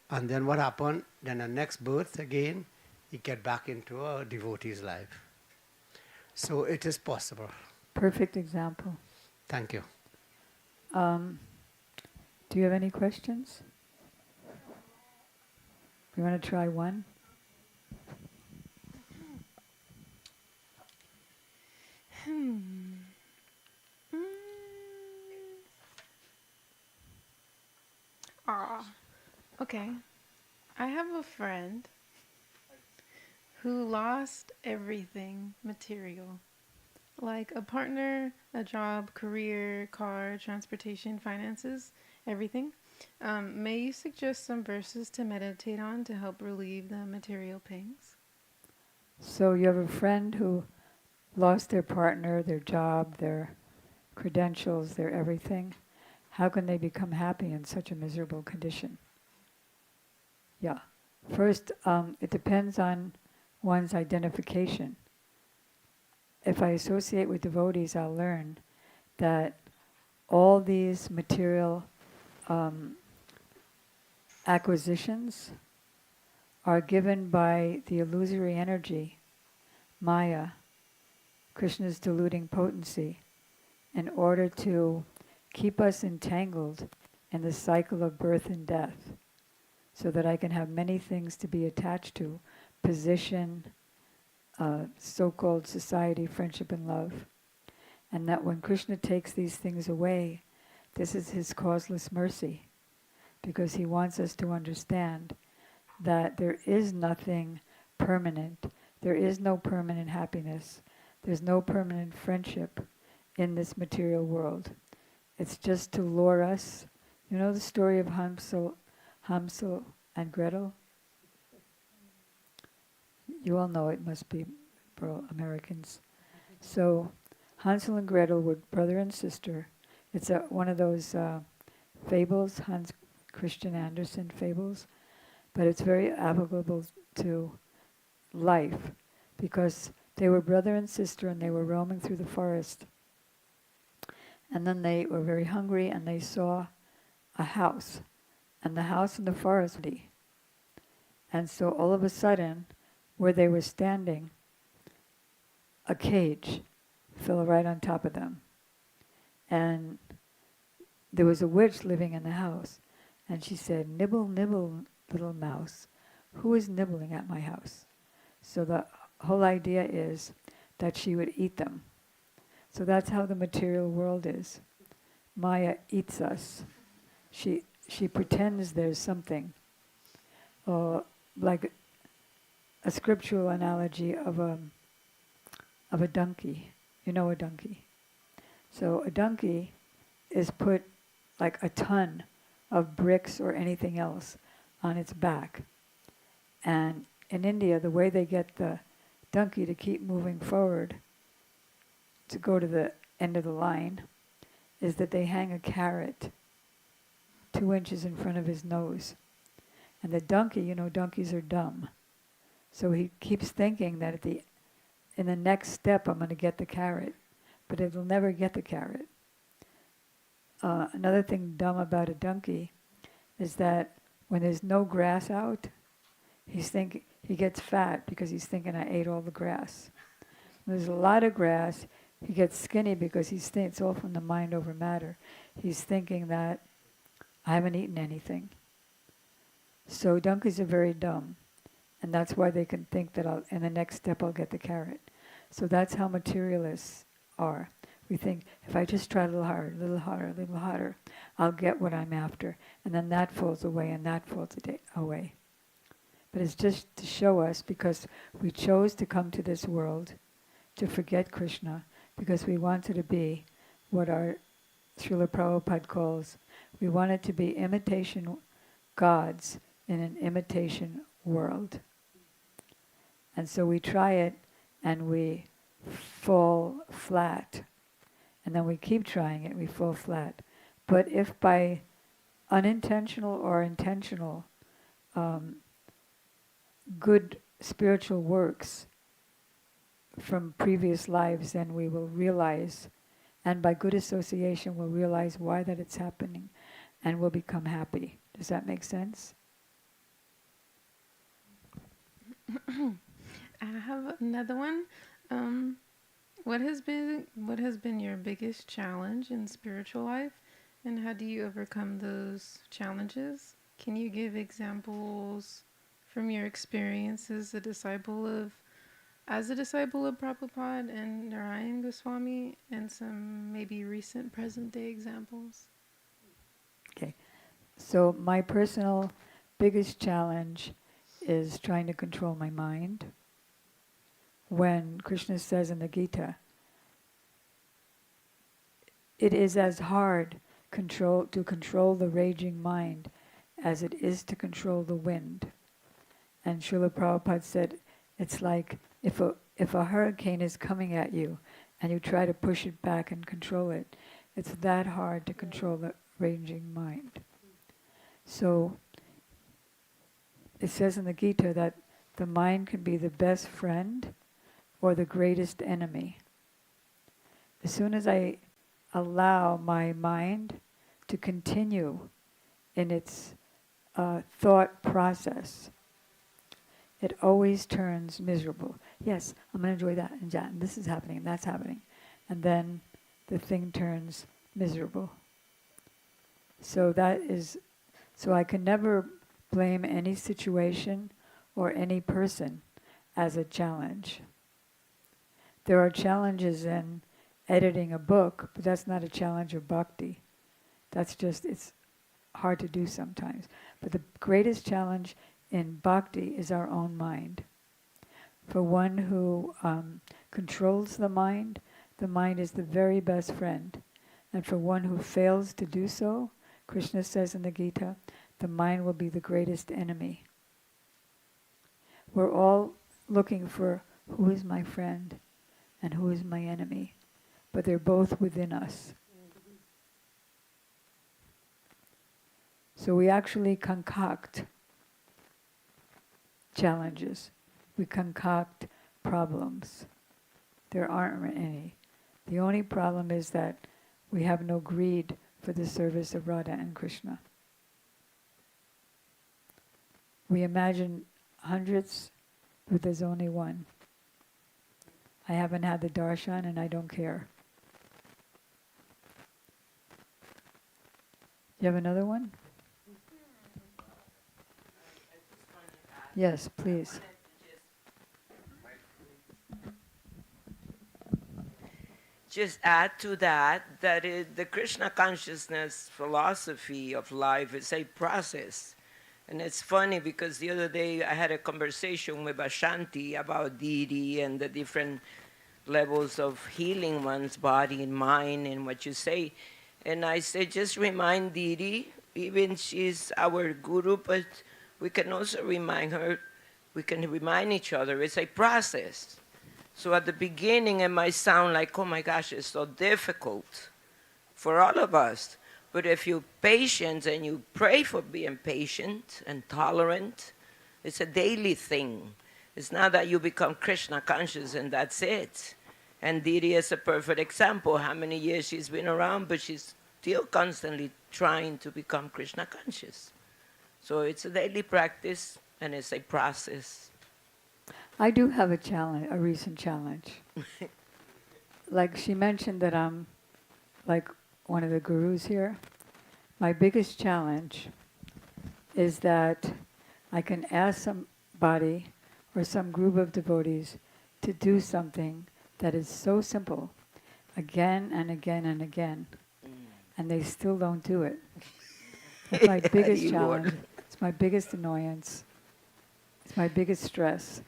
And then what happened? Then the next birth again, he get back into a devotee's life. So it is possible. Perfect example. Thank you. Do you have any questions? You want to try one? Okay. I have a friend who lost everything material, like a partner, a job, career, car, transportation, finances, everything. May you suggest some verses to meditate on to help relieve the material pangs? So you have a friend who lost their partner, their job, their credentials, their everything. How can they become happy in such a miserable condition? Yeah. First, it depends on one's identification. If I associate with devotees, I'll learn that all these material acquisitions are given by the illusory energy, Maya, Krishna's deluding potency, in order to keep us entangled in the cycle of birth and death, so that I can have many things to be attached to, position, so-called society, friendship and love. And that when Krishna takes these things away, this is his causeless mercy, because he wants us to understand that there is nothing permanent, there is no permanent happiness, there's no permanent friendship in this material world. It's just to lure us. You know the story of Hansel and Gretel? You all know it, must be for Americans. So Hansel and Gretel were brother and sister. It's one of those fables, Hans Christian Andersen fables, but it's very applicable to life, because they were brother and sister and they were roaming through the forest. And then they were very hungry and they saw a house. and the house in the forest. And so all of a sudden, where they were standing, a cage fell right on top of them. And there was a witch living in the house. And she said, "Nibble, nibble, little mouse. Who is nibbling at my house?" So the whole idea is that she would eat them. So that's how the material world is. Maya eats us. She pretends there's something. Like a scriptural analogy of a donkey. You know a donkey. So a donkey is put like a ton of bricks or anything else on its back. And in India, the way they get the donkey to keep moving forward, to go to the end of the line, is that they hang a carrot 2 inches in front of his nose. And the donkey, donkeys are dumb. So he keeps thinking that in the next step I'm going to get the carrot, but it'll never get the carrot. Another thing dumb about a donkey is that when there's no grass out, he gets fat because he's thinking, I ate all the grass. When there's a lot of grass, he gets skinny because it's all from the mind over matter. He's thinking that I haven't eaten anything. So donkeys are very dumb. And that's why they can think that in the next step I'll get the carrot. So that's how materialists are. We think, if I just try a little harder, a little harder, a little harder, I'll get what I'm after. And then that falls away and that falls away. But it's just to show us, because we chose to come to this world to forget Krishna, because we wanted to be what our Srila Prabhupada calls, we wanted to be imitation gods in an imitation world. And so we try it and we fall flat. And then we keep trying it, we fall flat. But if by unintentional or intentional good spiritual works from previous lives, then we will realize, and by good association we'll realize why that it's happening, and we'll become happy. Does that make sense? I have another one. What has been your biggest challenge in spiritual life, and how do you overcome those challenges? Can you give examples from your experience as a disciple of Prabhupada and Narayan Goswami, and some maybe recent present day examples? Okay. So my personal biggest challenge is trying to control my mind. When Krishna says in the Gita, it is as hard to control the raging mind as it is to control the wind. And Srila Prabhupada said, it's like if a hurricane is coming at you and you try to push it back and control it, it's that hard to control the raging mind. So it says in the Gita that the mind can be the best friend or the greatest enemy. As soon as I allow my mind to continue in its thought process, it always turns miserable. Yes, I'm going to enjoy that and this is happening and that's happening. And then the thing turns miserable. So I can never blame any situation or any person as a challenge. There are challenges in editing a book, but that's not a challenge of bhakti. It's hard to do sometimes. But the greatest challenge in bhakti is our own mind. For one who controls the mind is the very best friend. And for one who fails to do so, Krishna says in the Gita, the mind will be the greatest enemy. We're all looking for who is my friend and who is my enemy, but they're both within us. So we actually concoct challenges. We concoct problems. There aren't any. The only problem is that we have no greed for the service of Radha and Krishna. We imagine hundreds, but there's only one. I haven't had the darshan and I don't care. You have another one? Yes, please. Just add to that the Krishna consciousness philosophy of life is a process. And it's funny because the other day I had a conversation with Ashanti about Didi and the different levels of healing one's body and mind and what you say. And I said, just remind Didi, even she's our guru, but we can also remind her, we can remind each other, it's a process. So at the beginning it might sound like, oh my gosh, it's so difficult for all of us. But if you're patient and you pray for being patient and tolerant, it's a daily thing. It's not that you become Krishna conscious and that's it. And Didi is a perfect example. How many years she's been around, but she's still constantly trying to become Krishna conscious. So it's a daily practice and it's a process. I do have a challenge, a recent challenge. Like she mentioned that I'm like one of the gurus here. My biggest challenge is that I can ask somebody or some group of devotees to do something that is so simple again and again and again, and they still don't do it. That's my biggest challenge. It's my biggest annoyance. It's my biggest stress.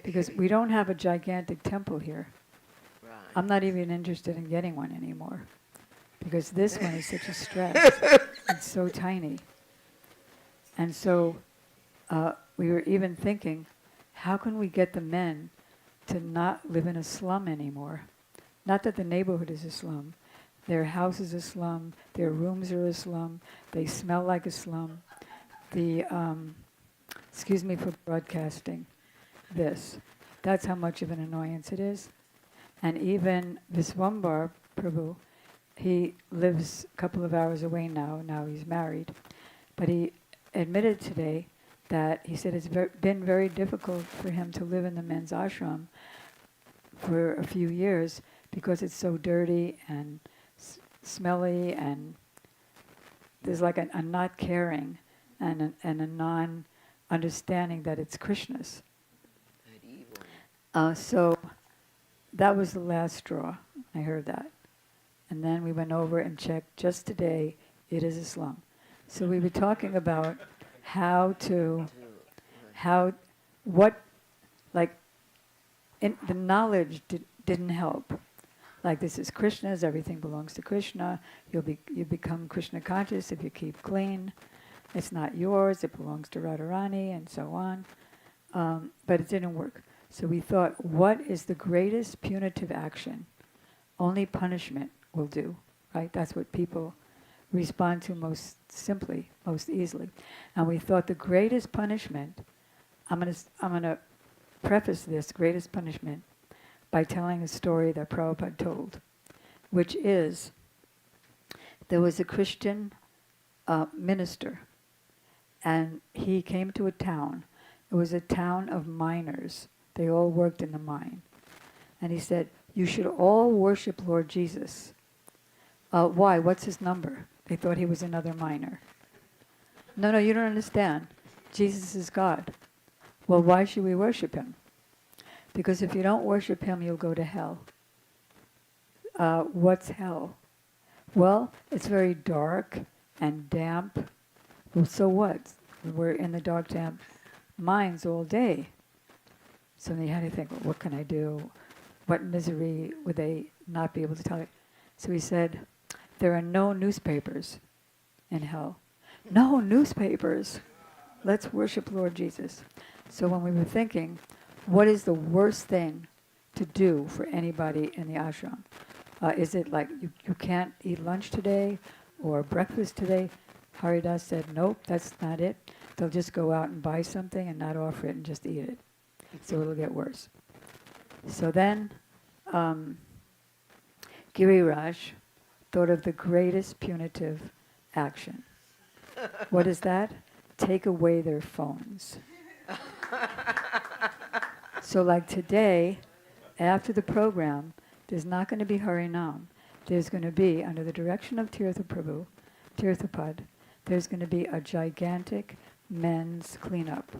Because we don't have a gigantic temple here. Right. I'm not even interested in getting one anymore. Because this one is such a stress. It's so tiny. And so we were even thinking, how can we get the men to not live in a slum anymore? Not that the neighborhood is a slum. Their house is a slum. Their rooms are a slum. They smell like a slum. Excuse me for broadcasting this. That's how much of an annoyance it is. And even Viswambar Prabhu, he lives a couple of hours away now. Now he's married. But he admitted today that he said it's been very difficult for him to live in the men's ashram for a few years because it's so dirty and smelly, and there's like a not caring and a non-understanding that it's Krishna's. So that was the last straw. I heard that. And then we went over and checked just today, it is a slum. So we were talking about the knowledge didn't help. Like, this is Krishna's, everything belongs to Krishna. You become Krishna conscious if you keep clean. It's not yours, it belongs to Radharani, and so on. But it didn't work. So we thought, what is the greatest punitive action? Only punishment will do, right? That's what people respond to most simply, most easily. And we thought the greatest punishment, I'm gonna preface this greatest punishment by telling a story that Prabhupada told, which is, there was a Christian minister, and he came to a town. It was a town of miners. They all worked in the mine. And he said, you should all worship Lord Jesus. Why? What's his number? They thought he was another miner. No, you don't understand. Jesus is God. Well, why should we worship him? Because if you don't worship him, you'll go to hell. What's hell? Well, it's very dark and damp. Well, so what? We're in the dark, damp mines all day. So they had to think, well, what can I do? What misery would they not be able to tell you? So he said, there are no newspapers in hell. No newspapers. Let's worship Lord Jesus. So when we were thinking, what is the worst thing to do for anybody in the ashram? Is it like you can't eat lunch today or breakfast today? Haridas said, nope, that's not it. They'll just go out and buy something and not offer it and just eat it. So it'll get worse. So then Giriraj thought of the greatest punitive action. What is that? take away their phones. So like today, after the program, there's not going to be Harinam. There's going to be, under the direction of Tirtha Prabhu, Tirthapad, there's going to be a gigantic men's cleanup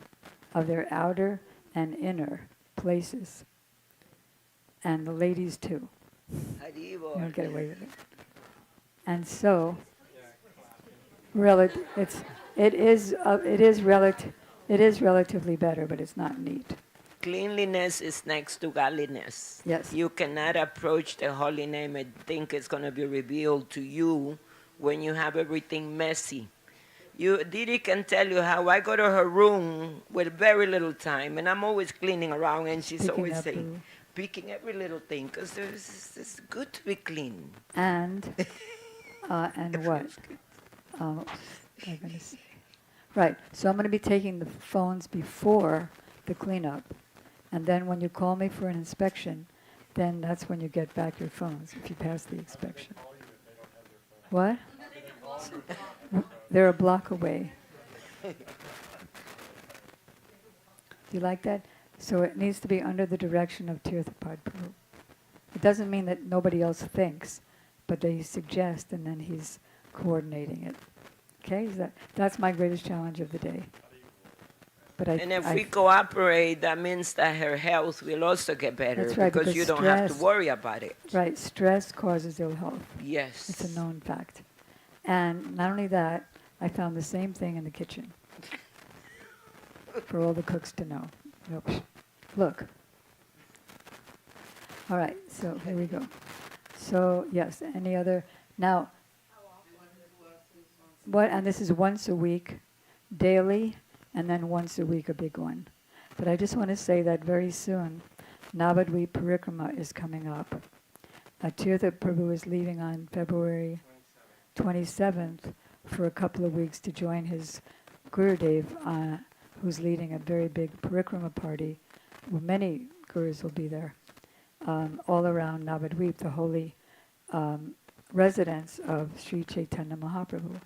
of their outer and inner places. And the ladies too. You don't get away with it. And so, it is relatively better, but it's not neat. Cleanliness is next to godliness. Yes. You cannot approach the holy name and think it's going to be revealed to you when you have everything messy. Didi can tell you how I go to her room with very little time, and I'm always cleaning around, and she's always saying, picking every little thing, because it's good to be clean. And what? I'm going to say. Right, so I'm going to be taking the phones before the cleanup. And then when you call me for an inspection, then that's when you get back your phones, if you pass the inspection. What? They're a block away. Do you like that? So it needs to be under the direction of Tirthapad Prabhu. It doesn't mean that nobody else thinks, but they suggest and then he's coordinating it. Okay? That's my greatest challenge of the day. But if we cooperate, that means that her health will also get better. That's right, because you don't have to worry about it. Right, stress causes ill health. Yes. It's a known fact. And not only that, I found the same thing in the kitchen. For all the cooks to know. Nope. Look. All right, so here we go. So, yes, any other? Now, what? And this is once a week, daily, and then once a week a big one. But I just want to say that very soon, Navadvip Parikrama is coming up. Tirtha Prabhu is leaving on February 27th for a couple of weeks to join his Gurudev, who's leading a very big parikrama party. Well, many gurus will be there, all around Navadvip, the holy residence of Sri Chaitanya Mahaprabhu.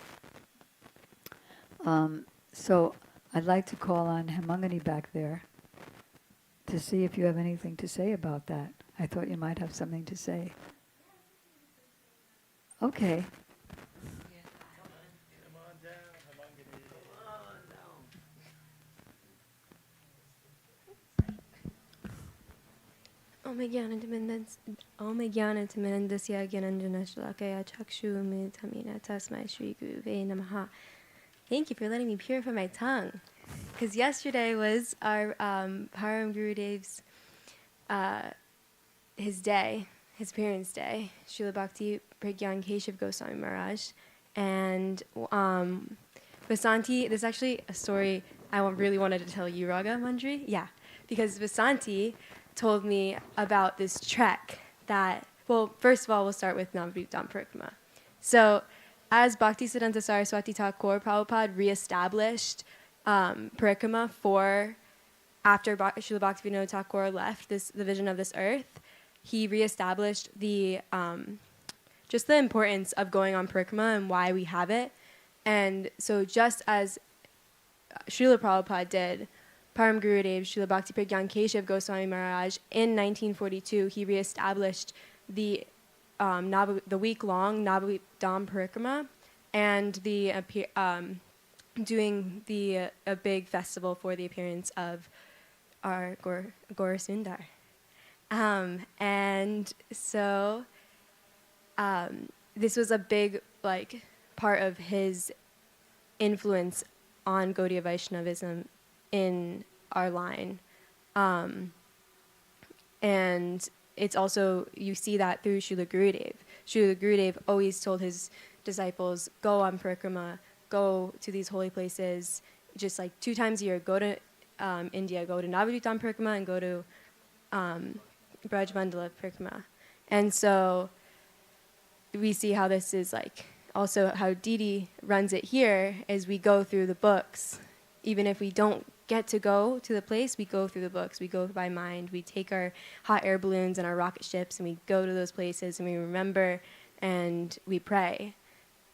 So I'd like to call on Hemangani back there to see if you have anything to say about that. I thought you might have something to say. Okay. Om Jnanatimirandasya Gyananjanashlakaya Chakshumitamina Tasmai Shri Guruve Namaha. Thank you for letting me purify my tongue. Because yesterday was our Param Gurudev's his day, his parents' day, Srila Bhakti Pragyan Keshav Goswami Maharaj. And Vasanti, this is actually a story I really wanted to tell you, Raga Mandri. Yeah, because Vasanti told me about this trek that, well, first of all, we'll start with Navadvip Dham Parikrama. So, as Bhaktisiddhanta Saraswati Thakur Prabhupada reestablished Parikrama after Srila Bhaktivinoda Thakur left the vision of this earth, he reestablished just the importance of going on Parikrama and why we have it. And so just as Srila Prabhupada did, Param Gurudev, Srila Bhakti Pragyan Keshav Goswami Maharaj, in 1942, he reestablished the week-long Navadvip Dham Parikrama and doing a big festival for the appearance of our Gaur Sundar. And so this was a big part of his influence on Gaudiya Vaishnavism in our line. And it's also, you see that through Srila Gurudev. Srila Gurudev always told his disciples, go on parikrama, go to these holy places, just 2 times a year, go to India, go to Navadvip Dham Parikrama and go to Braj Mandala Parikrama. And so we see how this is also how Didi runs it here, is we go through the books. Even if we don't get to go to the place, we go through the books. We go by mind. We take our hot air balloons and our rocket ships and we go to those places and we remember and we pray.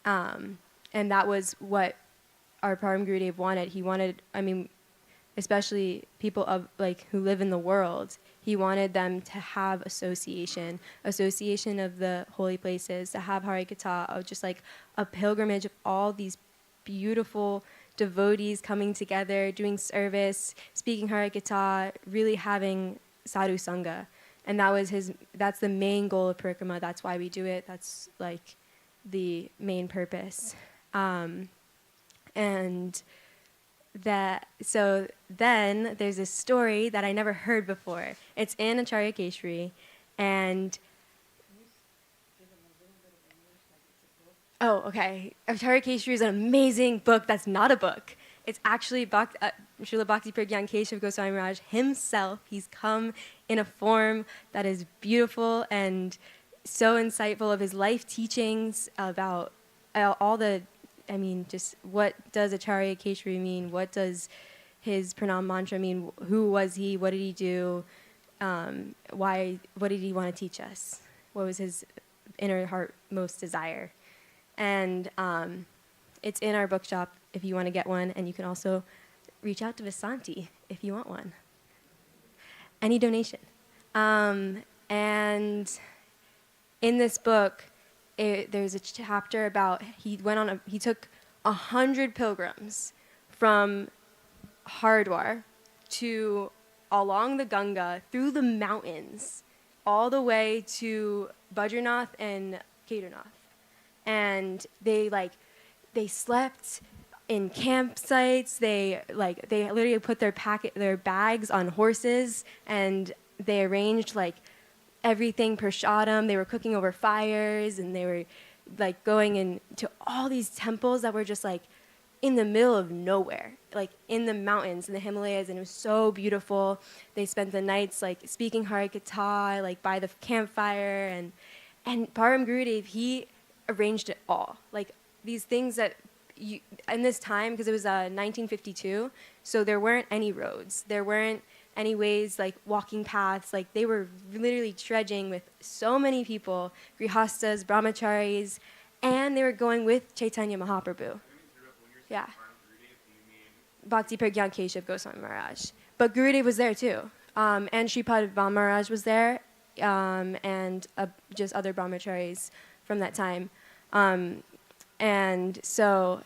And that was what our Param Gurudev wanted. He wanted, I mean, especially people of like who live in the world, he wanted them to have association of the holy places, to have Harikata, of just like a pilgrimage of all these beautiful devotees coming together, doing service, speaking Harikata, really having sadhu sangha. And that's the main goal of parikrama. That's why we do it. That's like the main purpose. And so then there's this story that I never heard before. It's in Acharya Keshri, and oh, okay. Acharya Keshri is an amazing book that's not a book. It's actually Srila Bhakti Pragyan Keshav Goswami Maharaj himself. He's come in a form that is beautiful and so insightful of his life teachings about all the, I mean, just what does Acharya Keshri mean? What does his pranam mantra mean? Who was he? What did he do? What did he want to teach us? What was his inner heart most desire? And it's in our bookshop if you want to get one, and you can also reach out to Vasanti if you want one. Any donation. And in this book, there's a chapter about he took 100 pilgrims from Haridwar to along the Ganga through the mountains all the way to Badrinath and Kedarnath. And they slept in campsites. They literally put their bags on horses, and they arranged like everything prashadam. They were cooking over fires, and they were like going into all these temples that were just like in the middle of nowhere, like in the mountains, in the Himalayas, and it was so beautiful. They spent the nights like speaking Harikatha, like by the campfire, and Param Gurudev, he arranged it all. Like these things that in this time, because it was 1952, so there weren't any roads. There weren't any ways, like walking paths. Like they were literally trudging with so many people, grihastas, brahmacharis, and they were going with Chaitanya Mahaprabhu. Yeah. Bhakti Pragyan Keshav Goswami Maharaj. But Gurudev was there too. And Sripad Vam Maharaj was there, and just other brahmacharis from that time. And so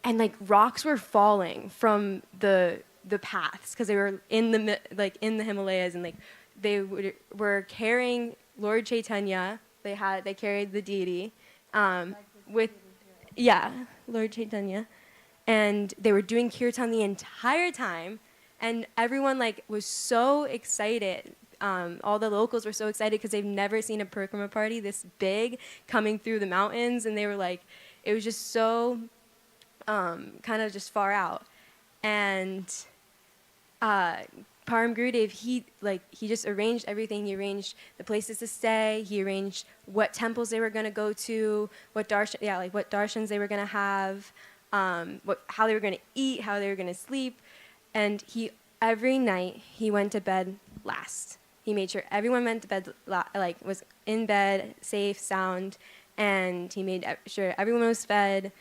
like rocks were falling from the paths because they were in the Himalayas, and like they were carrying Lord Chaitanya. They carried the Didi with Lord Chaitanya, and they were doing kirtan the entire time, and everyone like was so excited. All the locals were so excited because they've never seen a parikrama party this big coming through the mountains, and they were like, it was just so kind of just far out. And Param Gurudev, he just arranged everything. He arranged the places to stay. He arranged what temples they were going to go to, what darshans they were going to have, how they were going to eat, how they were going to sleep. And every night he went to bed last. He made sure everyone went to bed, was in bed, safe, sound, and he made sure everyone was fed.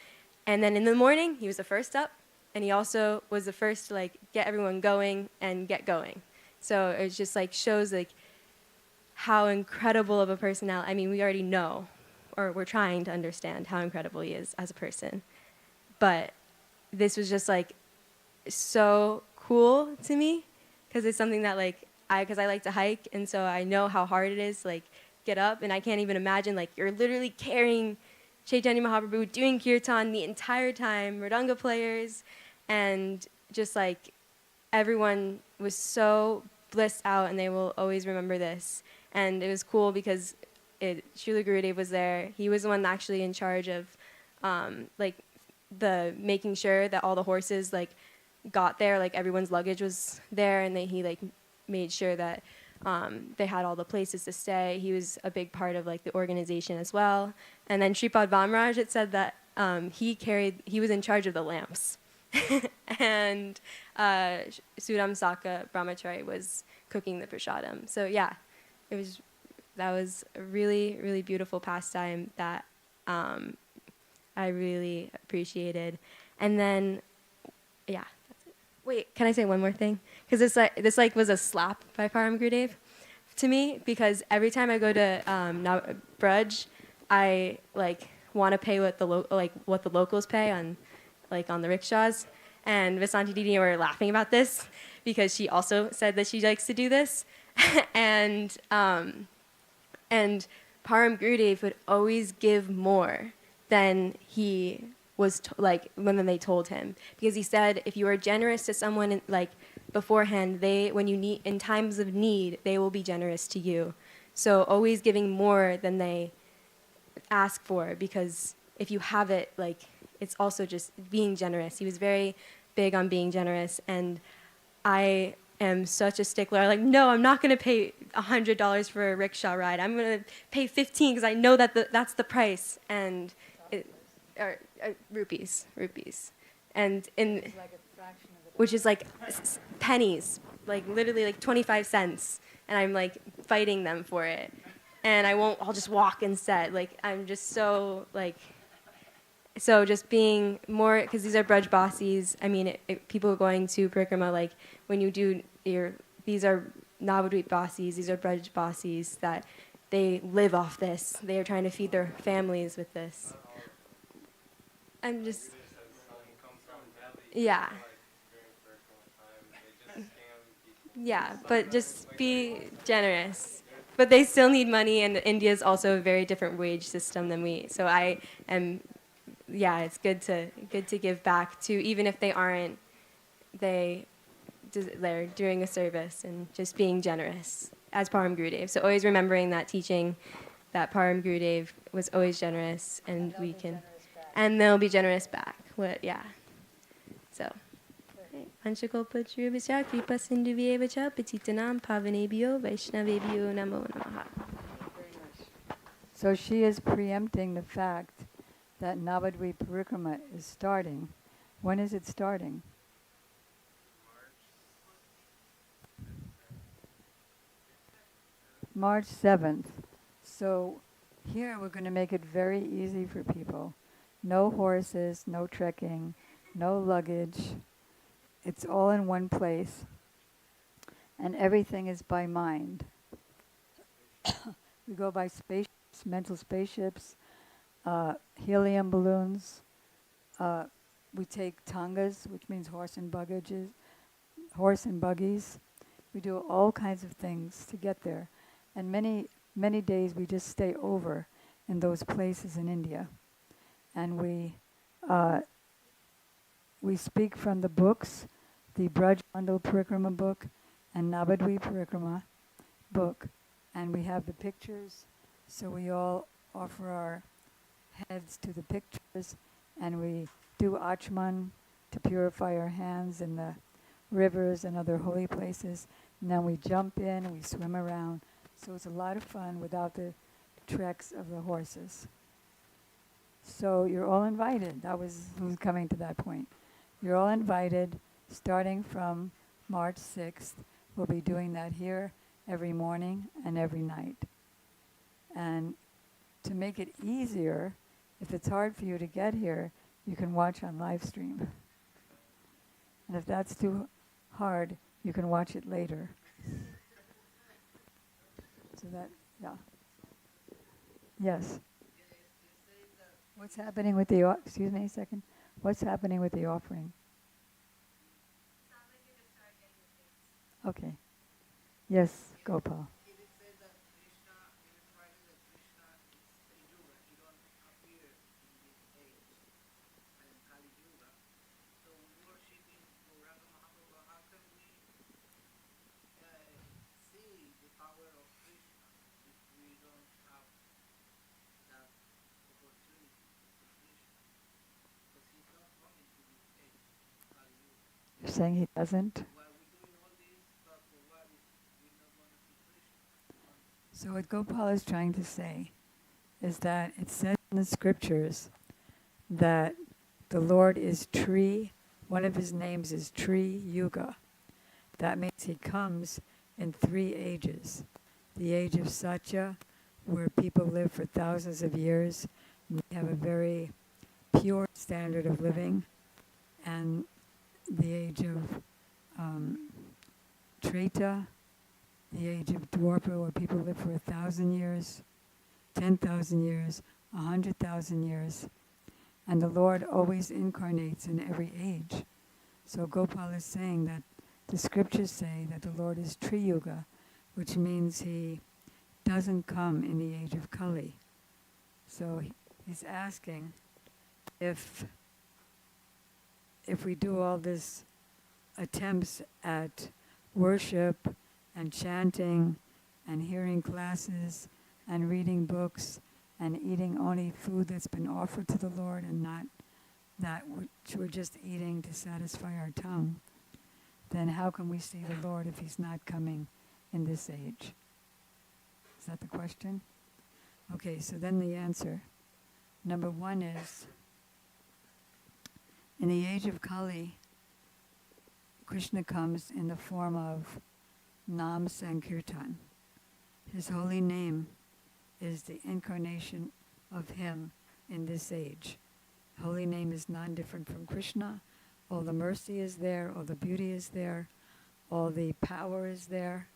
And then in the morning, he was the first up, and he also was the first to get everyone going and get going. So it just shows how incredible of a personality. I mean, we already know, or we're trying to understand how incredible he is as a person. But this was just so cool to me, because it's something that because I like to hike, and so I know how hard it is to get up, and I can't even imagine you're literally carrying Chaitanya Mahaprabhu doing kirtan the entire time, mridanga players, and just everyone was so blissed out, and they will always remember this. And it was cool because Srila Gurudev was there. He was the one actually in charge of the making sure that all the horses got there, everyone's luggage was there, and he made sure that they had all the places to stay. He was a big part of the organization as well. And then Sripad Vamraj, it said that he was in charge of the lamps. And Sudam Saka Brahmachari was cooking the prasadam. So yeah, that was a really, really beautiful pastime that I really appreciated. And then, yeah, that's it. Wait, can I say one more thing? Because this was a slap by Param Gurudev to me, because every time I go to Brudge, I like want to pay what the locals pay on the rickshaws. And Vasanti Didi were laughing about this because she also said that she likes to do this. and Param Gurudev would always give more than he was when they told him, because he said if you are generous to someone beforehand, when you need in times of need, they will be generous to you. So always giving more than they ask for, because if you have it, it's also just being generous. He was very big on being generous, and I am such a stickler. No, I'm not going to pay $100 for a rickshaw ride. I'm going to pay 15 because I know that that's the price. And rupees, and which is pennies, literally 25 cents, and I'm fighting them for it, and I'll just walk instead. I'm just so so just being more, because these are Braj Basis. I mean, people going to Parikrama, when you do these are Navadvip Basis, these are Braj Basis that they live off this. They are trying to feed their families with this. I'm just, yeah. Yeah, but just be generous. But they still need money, and India is also a very different wage system than we. So I am, yeah, it's good to give back to, even if they aren't, they're doing a service and just being generous as Param Gurudev. So always remembering that teaching, that Param Gurudev was always generous, and we can, and they'll be generous back. Yeah. So. Panchakalpachurvasya kripa sindhuvyeva patitanam pavanebhyo vaishnavebhyo namo namaha. So she is preempting the fact that Navadvip Parikrama is starting. When is it starting? March 7th. So here we're going to make it very easy for people. No horses, no trekking, no luggage. It's all in one place. And everything is by mind. We go by spaceships, mental spaceships, helium balloons. We take tangas, which means horse and buggies. We do all kinds of things to get there. And many, many days we just stay over in those places in India. And we speak from the books, the Braj Mandal Parikrama book and Navadvip Parikrama book. And we have the pictures, so we all offer our heads to the pictures, and we do achman to purify our hands in the rivers and other holy places. And then we jump in and we swim around. So it's a lot of fun without the treks of the horses. So you're all invited. Who's coming to that point. You're all invited, starting from March 6th. We'll be doing that here every morning and every night. And to make it easier, if it's hard for you to get here, you can watch on live stream. And if that's too hard, you can watch it later. So that, yeah. Yes. What's happening with the, excuse me a second. What's happening with the offering? Okay. Yes, Gopal. You're saying he doesn't? So what Gopal is trying to say is that it says in the scriptures that the Lord is Tri, one of his names is Tri Yuga. That means he comes in 3 ages. The age of Satya, where people live for thousands of years, and they have a very pure standard of living, and the age of Treta, the age of Dwarpa, where people live for 1,000 years, 10,000 years, 100,000 years. And the Lord always incarnates in every age. So Gopal is saying that the scriptures say that the Lord is Triyuga, which means he doesn't come in the age of Kali. So he's asking if we do all this attempts at worship and chanting and hearing classes and reading books and eating only food that's been offered to the Lord and not that which we're just eating to satisfy our tongue, then how can we see the Lord if he's not coming in this age? Is that the question? Okay, so then the answer. Number one is, in the age of Kali, Krishna comes in the form of Nam Sankirtan. His holy name is the incarnation of him in this age. Holy name is non-different from Krishna. All the mercy is there, all the beauty is there, all the power is there.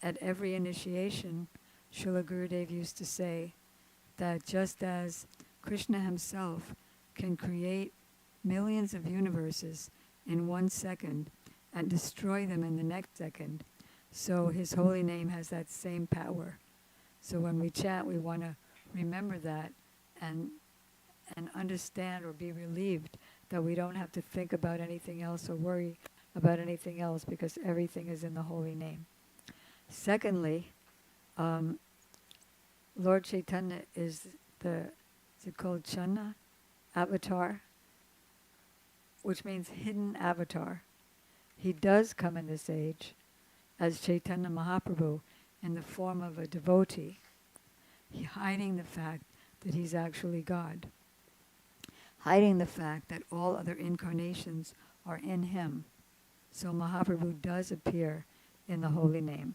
At every initiation, Srila Gurudev used to say that just as Krishna himself can create millions of universes in 1 second and destroy them in the next second, so his holy name has that same power. So when we chant, we want to remember that and understand or be relieved that we don't have to think about anything else or worry about anything else because everything is in the holy name. Secondly, Lord Chaitanya is it called Channa? Avatar, which means hidden avatar. He does come in this age as Chaitanya Mahaprabhu in the form of a devotee, hiding the fact that he's actually God, hiding the fact that all other incarnations are in him. So Mahaprabhu does appear in the holy name.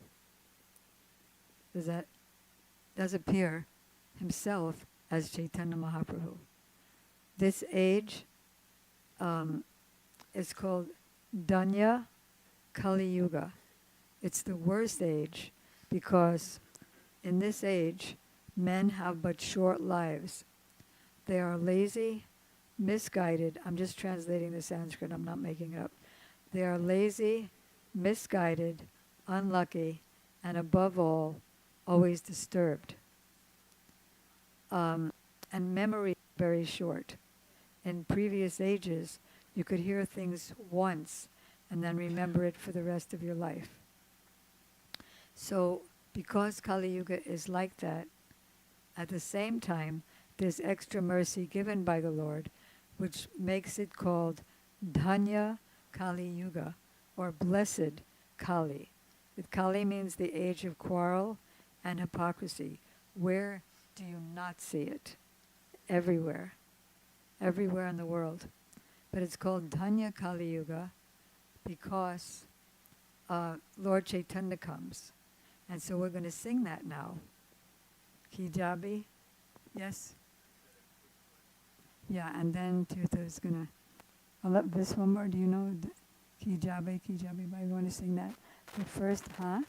Does appear himself as Chaitanya Mahaprabhu. This age is called Danya Kali Yuga. It's the worst age because in this age, men have but short lives. They are lazy, misguided. I'm just translating the Sanskrit, I'm not making it up. They are lazy, misguided, unlucky, and above all, always disturbed. And memory very short. In previous ages, you could hear things once and then remember it for the rest of your life. So, because Kali Yuga is like that, at the same time, there's extra mercy given by the Lord, which makes it called Dhanya Kali Yuga, or Blessed Kali. Kali means the age of quarrel and hypocrisy. Where do you not see it? Everywhere. Everywhere in the world. But it's called Dhanya Kali Yuga because Lord Chaitanya comes. And so we're going to sing that now. Kijabi? Yes? Yeah, and then Tirtha is going to... I'll let this one more. Do you know Kijabi, but you want to sing that? But first, huh?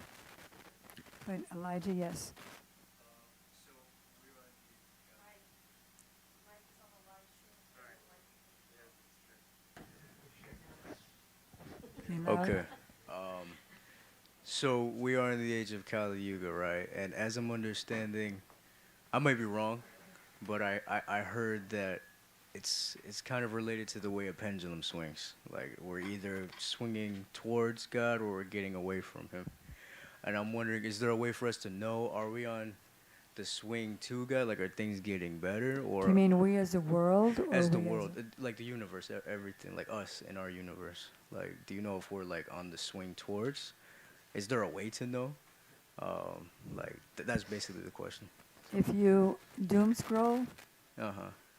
But Elijah, yes. Okay. So we are in the age of Kali Yuga, right? And as I'm understanding, I might be wrong, but I heard that it's kind of related to the way a pendulum swings. Like we're either swinging towards God or we're getting away from Him. And I'm wondering, is there a way for us to know? Are we on the swing to God? Like, are things getting better, or Do you mean we as a world, or as the we world, like the universe, everything, like us in our universe? Like, do you know if we're like on the swing towards? Is there a way to know? That's basically the question. If you doom scroll,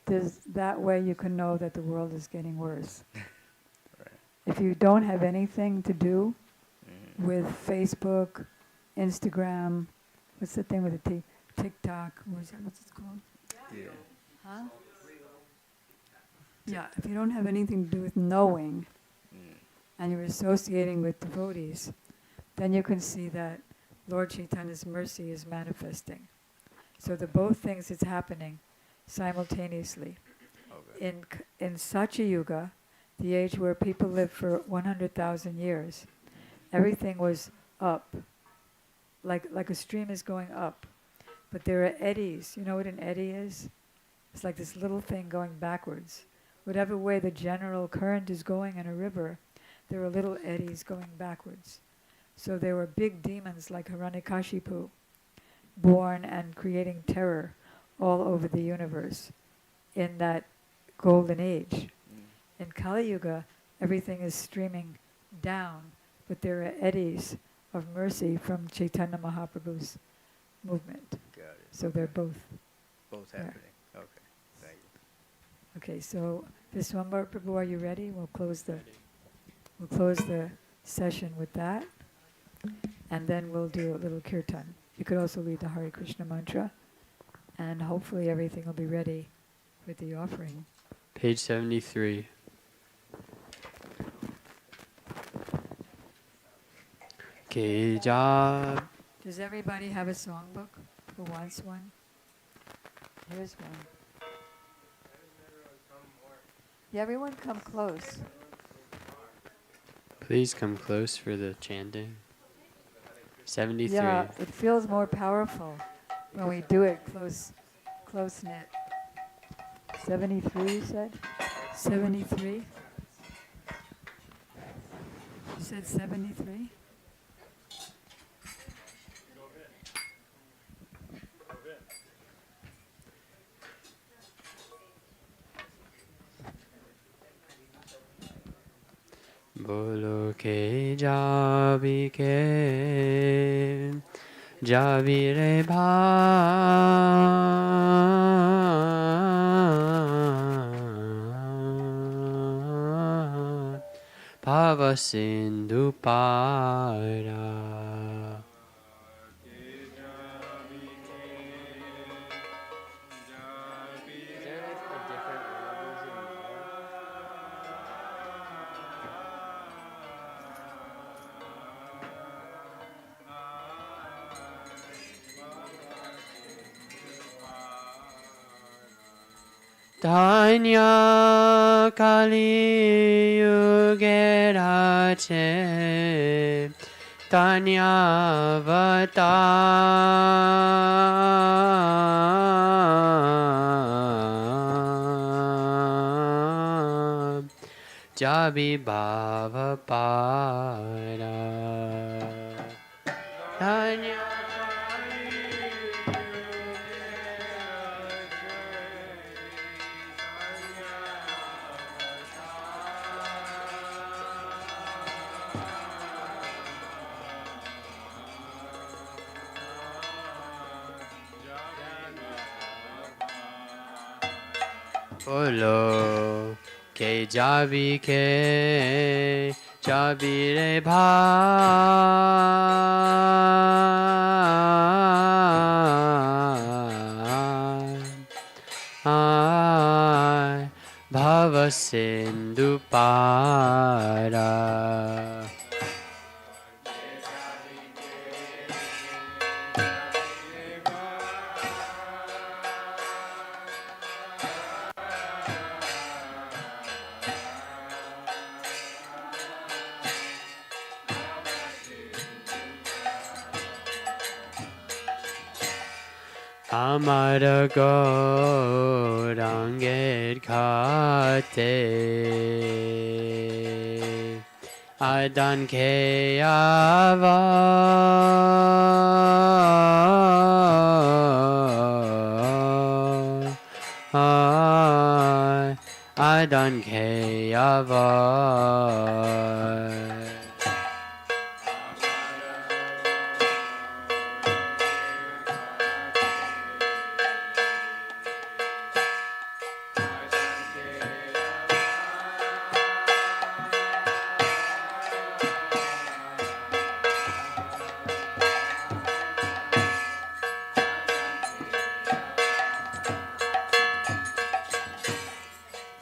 there's that way you can know that the world is getting worse. Right. If you don't have anything to do with Facebook, Instagram, what's the thing with the T? TikTok, what's it called? Yeah. Huh? Yeah, if you don't have anything to do with knowing, Mm. and you're associating with devotees, then you can see that Lord Chaitanya's mercy is manifesting. So the both things is happening simultaneously. Okay. In Satya Yuga, the age where people lived for 100,000 years, everything was up, like a stream is going up. But there are eddies. You know what an eddy is? It's like this little thing going backwards. Whatever way the general current is going in a river, there are little eddies going backwards. So there were big demons like Hiranyakashipu, born and creating terror all over the universe in that golden age. In Kali Yuga, everything is streaming down, but there are eddies of mercy from Chaitanya Mahaprabhu's movement. Got it. So they're both. Both there. happening. Okay. Thank you. Okay, so Viswambar Prabhu, are you ready? We'll close the session with that, and then we'll do a little kirtan. You could also lead the Hare Krishna mantra, and hopefully everything will be ready with the offering. Page 73. Okay, job. Does everybody have a songbook? Who wants one? Here's one. Yeah, everyone come close. Please come close for the chanting. 73. Yeah, it feels more powerful when we do it close knit. 73, you said? 73? You said 73? Bolo ke jabi re Bhava Sindhu Para. Danya Kali Yugerache Danya Vata Jabi Bhava Para Danya Bolo ke jabi re Bhava Sindhu Para. Amara Gauranged Khate Adan Ke Ava Adan Ke Ava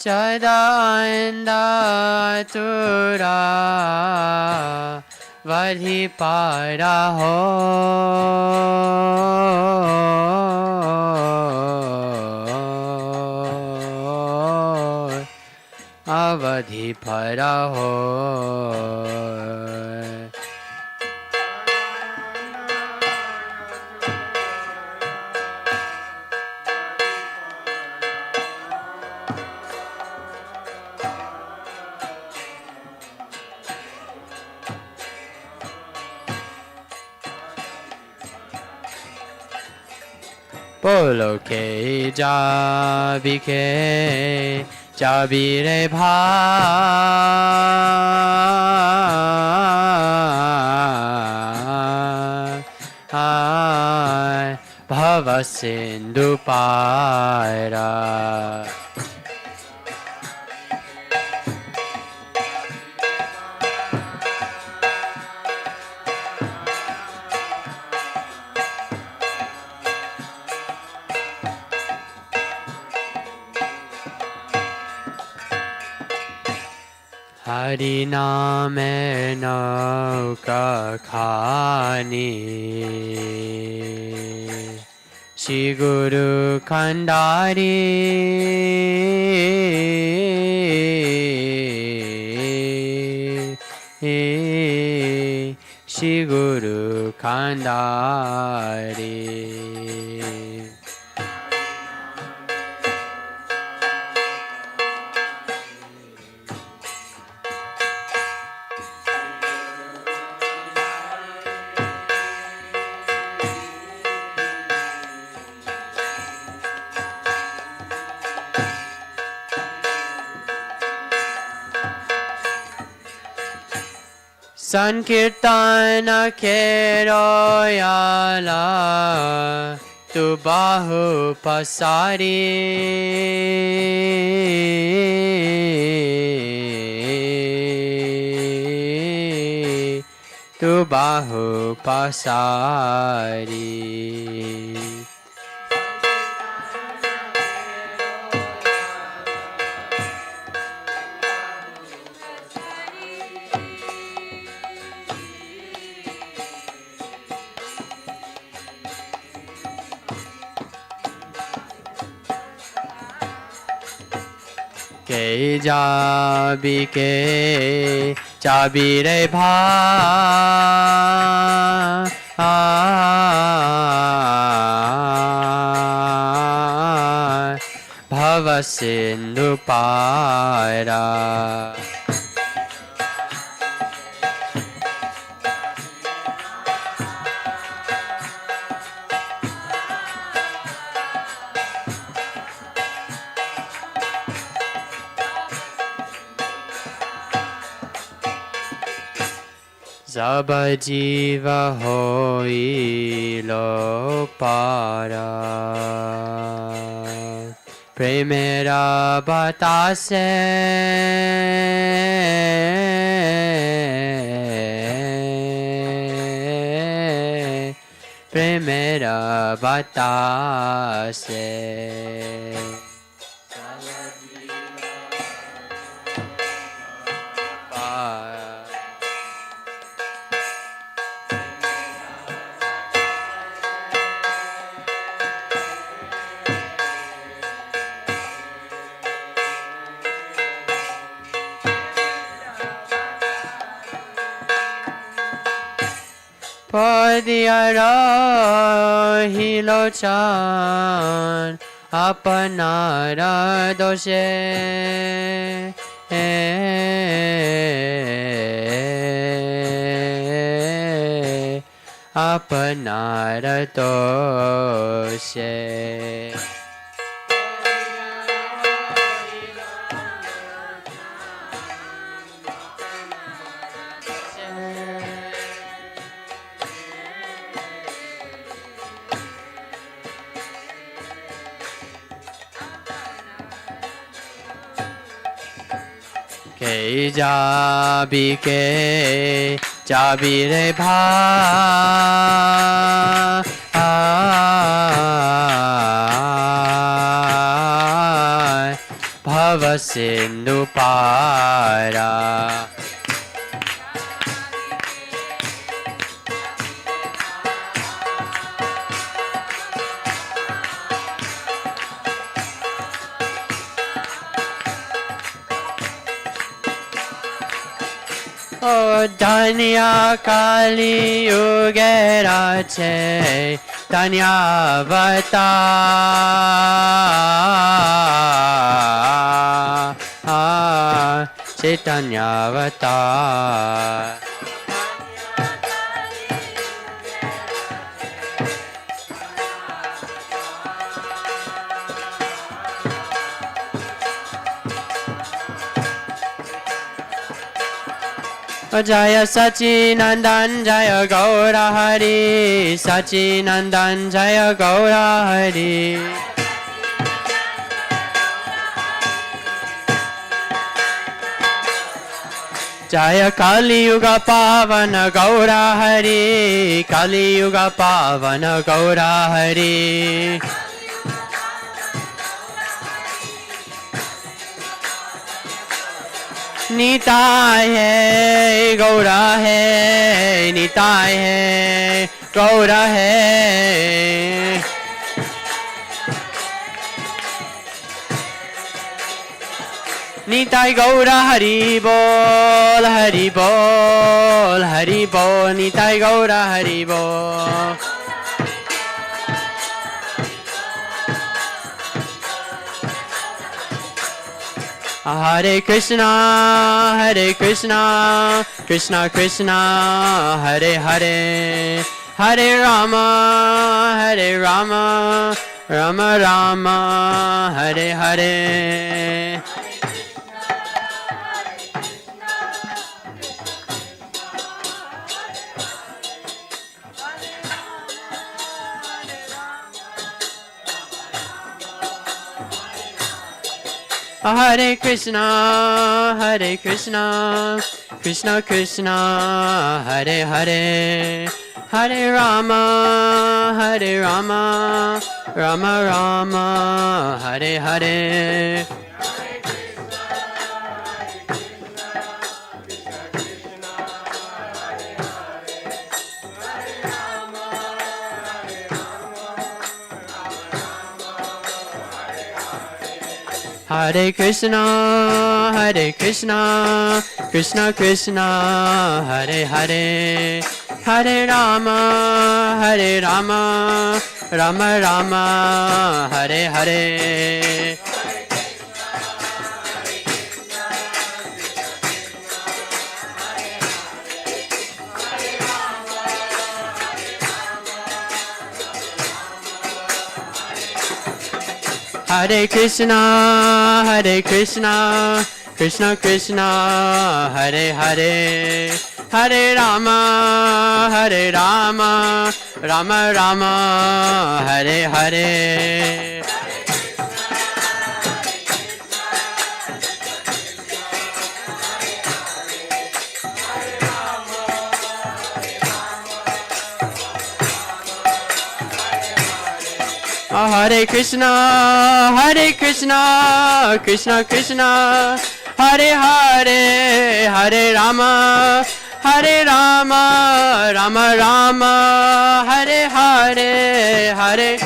Sada tura vadhi para ho avadhi para ho Bolo ke jabi ke jabi re bhai bhava sindhu para Hari name nauka khani Shri Guru Khandari Shri Guru Khandari Sankirtana keroyala tu bahu pasari tu bahu pasari ke jabi re bhai bhava sindhu para Sab jiva hoi lo para Premera batase Premera batase Padiara hilochan apanara doshe apanara doshe ke jabi re bhai bhava Bhavasindupara. O Danya Kali Yugerache Danyavata Chaitanyavata. Jaya Sachinandan Jaya Gaura Hari Sachinandan Jaya Gaura Hari. Jaya Kali Yuga Pavana Gaura Hari Kali Yuga Pavana Gaura Hari. Nitai hai Gaura hai Nitai hai Gaura hai. Nitai Gaura Hari Bol Hari Bol Hari Bol Nitai Gaura Hari Bol. Hare Krishna, Hare Krishna, Krishna Krishna, Hare Hare, Hare Rama, Hare Rama, Rama Rama, Hare Hare. Hare Krishna, Hare Krishna, Krishna Krishna, Hare Hare, Hare Rama, Hare Rama, Rama Rama, Hare Hare. Hare Krishna, Hare Krishna, Krishna Krishna, Hare Hare, Hare Rama, Hare Rama, Rama Rama, Hare Hare. Hare Krishna, Hare Krishna, Krishna Krishna, Hare Hare, Hare Rama, Hare Rama, Rama Rama, Hare Hare. Hare Krishna, Hare Krishna, Krishna Krishna, Hare Hare, Hare Rama, Hare Rama, Rama Rama, Hare Hare, Hare.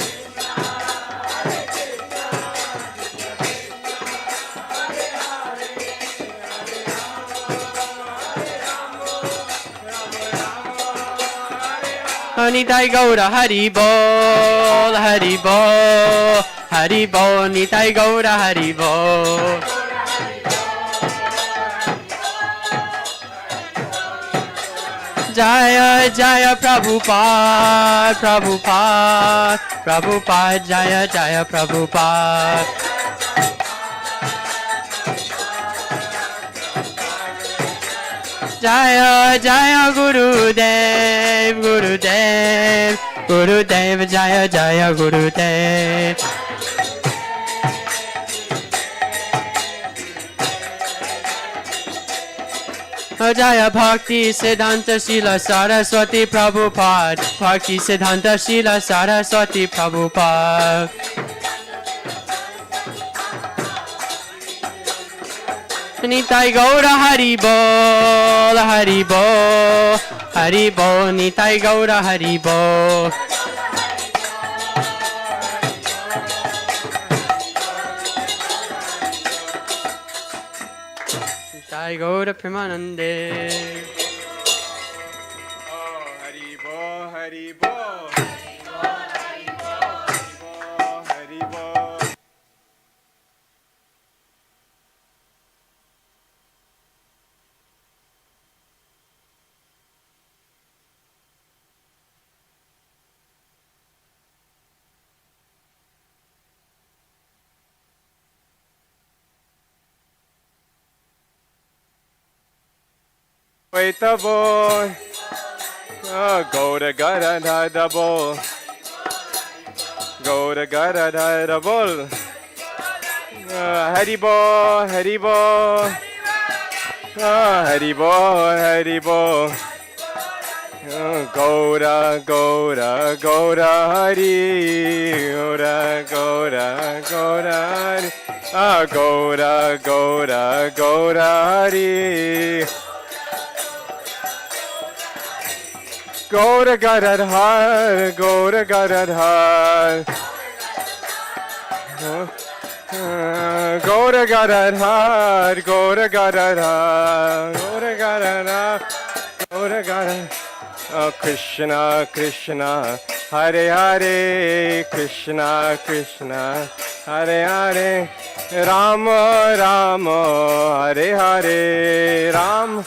Nitai Gaura Hari Bol, Hari Bol, Hari Bol, Nitai Gaura Hari Bol. Jaya Jaya Prabhupada, Prabhupada, Prabhupada, Jaya Jaya Prabhupada. Jaya Jaya Guru Dev, Guru Dev, Guru Dev, Jaya Jaya Guru Dev. Jaya Bhakti Siddhanta Srila Saraswati Prabhupada, Bhakti Siddhanta Srila Saraswati Prabhupada. Nitai Gaura Haribo, Haribo, Haribo, Nitai Gaura Haribo. Nitai Gaura Premanande. Oh, Haribo, Haribo. Wait the boy. Oh, go to Gara da bowl. Go to Gara da bowl. Haribo, Haribo. Haribo, Haribo. Gora, Gora, Gora, Hari. Gora, Gora, Gora, Hari. Gora, Gora, Gora, Hari. Go to Gadadhar, go to Gadadhar. Go to Gadadhar, go to Gadadhar, go to Gadadhar, go to Gadadhar. Oh, Krishna, Krishna, Hare Hare, Krishna, Krishna, Hare Hare, Rama, Rama, Hare Hare, Ram.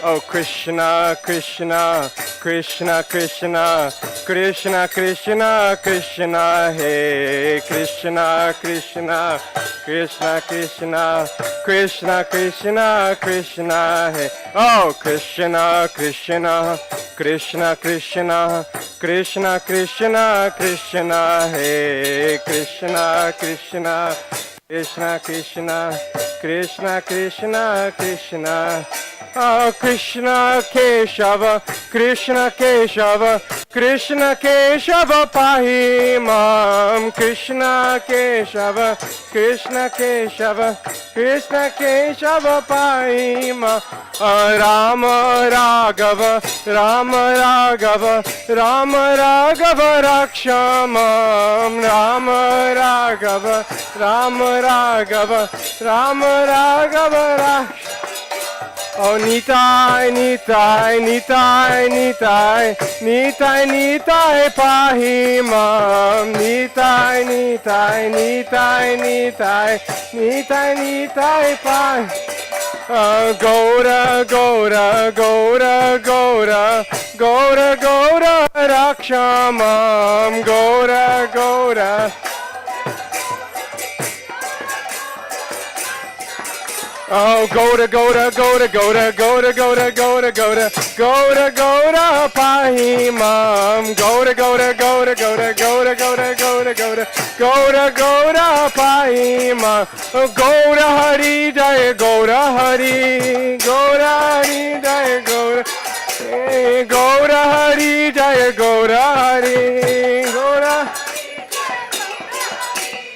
Oh, Krishna, Krishna, Krishna, Krishna, Krishna, Krishna, Krishna, Hey, Krishna, Krishna, Krishna, Krishna, Krishna, Krishna, Krishna, Hey. Oh, Krishna, Krishna, Krishna, Krishna, Krishna, Krishna, Krishna, Hey, Krishna, Krishna, Krishna, Krishna, Krishna, Krishna, Krishna. Oh, Krishna Keshava, Krishna Keshava, Krishna Keshava Pahimam, Krishna Keshava, Krishna Keshava, Krishna Keshava Pahimam, Rama Raghava, Rama Raghava, Rama Raghava Rakshamam, Rama Raghava, Rama Raghava, Rama Raghava Rakshamam. Oh, Nitai, Nitai, Nitai, Nitai, Nitai, Nitai, Pahimam, Nitai, Nitai, Nitai, Nitai, Nitai, Nitai, Pahimam. Gaura, Gaura, Gaura, Gaura, Gaura, Gaura, Rakshamam, Gaura, Gaura. Oh, go to Pahimam. Go to Pahimam. Oh, go to Hari Jaya, go to Hari. Go to Hari Jaya, go to. Go to Hari Jaya, go to Hari. Go to.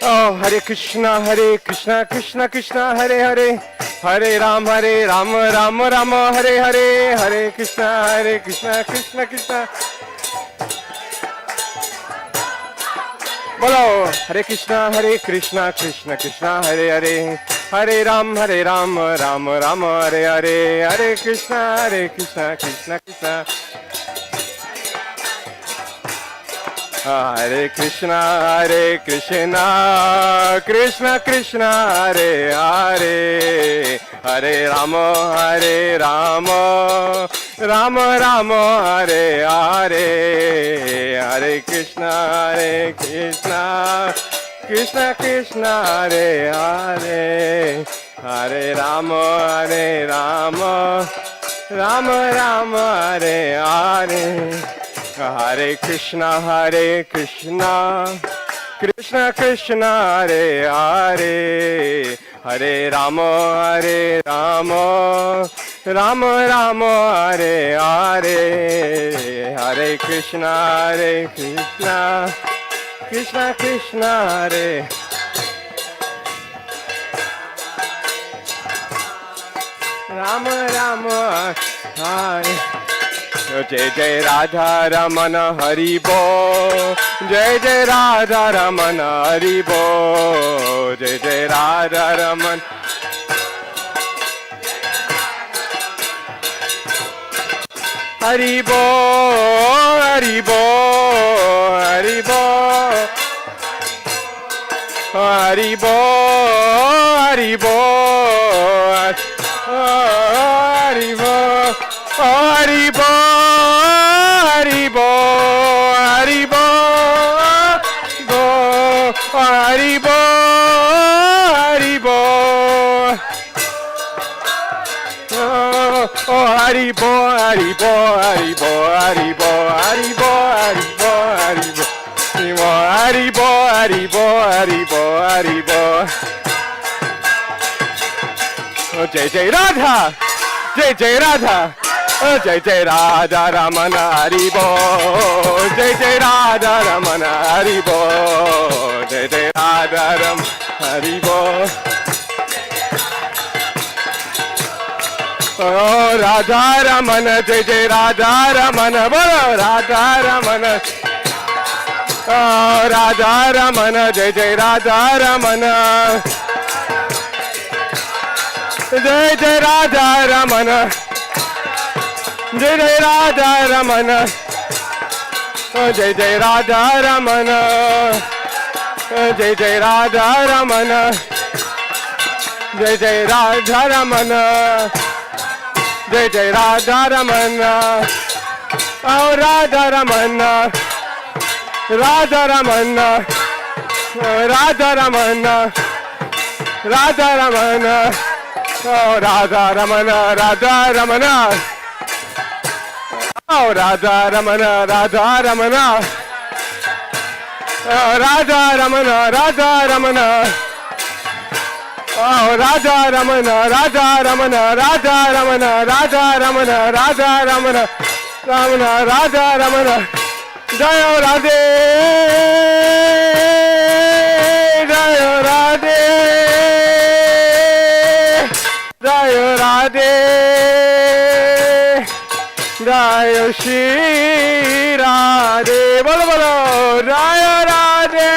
Oh, Hare Krishna, Krishna Krishna, Hare Hare, Hare Ram, Ram Ram, Hare Hare, Hare Krishna, Krishna Krishna. Bolo, Hare Krishna, Krishna Krishna, Hare Hare, Hare Ram, Ram Ram, Hare Hare, Hare Krishna, Krishna Krishna. Hare Krishna, Krishna Krishna, Hare Hare, Hare Rama, Rama, Hare Hare, Hare Krishna, Krishna Krishna, Hare Hare, Hare Rama, Rama, Hare Hare. Hare Krishna, Krishna Krishna, Hare Hare, Hare Rama, Rama, Hare Hare, Hare Krishna, Krishna Krishna, Hare. Rama Rama Hare. Jai Jai Radha Ramana Hari Bol. Jai Jai Radha Ramana Hari Bol. Jai Jai Radha Raman. Hari Bol, Hari Bol, Hari Bol. Hari Bol, Hari Bol. Hari Bol, Hari Bol, Hari Bol, Hari Bol. Hari Bol, Hari Bol. Oh, Hari Bol, Hari Bol, Hari Bol, Hari Bol, Hari Bol, Hari Bol, Hari Bol. Hari Bol, Hari Bol, Hari Bol, Hari Bol. Oh, Jai Jai Radha, Jai Jai Radha. Oh, Jai Jai Radha Ramana Hari Bol. Jai Jai Radha Ramana Hari Bol. Jai Jai Radha Ram Hari Bol. Oh, Radha Ramana, Jai Jai Radha Ramana, bolo Radha Ramana. Oh, Radha Ramana, Jai Jai Radha Ramana. Jai Jai Radha Ramana. Jai Jai Radha Ramana. Oh, Jai Jai Radha Ramana. Jai Jai Radha Ramana. Jai Jai Radha Ramana. Jai Jai Radha Ramana. Oh, Radha Ramana. Radha Ramana. Radha Ramana. Radha Ramana. Oh, Radha Ramana. Radha Ramana. Oh, Radha Ramana. Radha Ramana. Oh, Radha Ramana. Radha Ramana. Oh, Radha Ramana, Radha Ramana, Radha Ramana, Radha Ramana, Radha Ramana, Ramana, Radha Ramana. Jayo Radhe, Jayo Radhe, Jayo Radhe, Jayo Shri Radhe, bolo bolo, Jayo Radhe.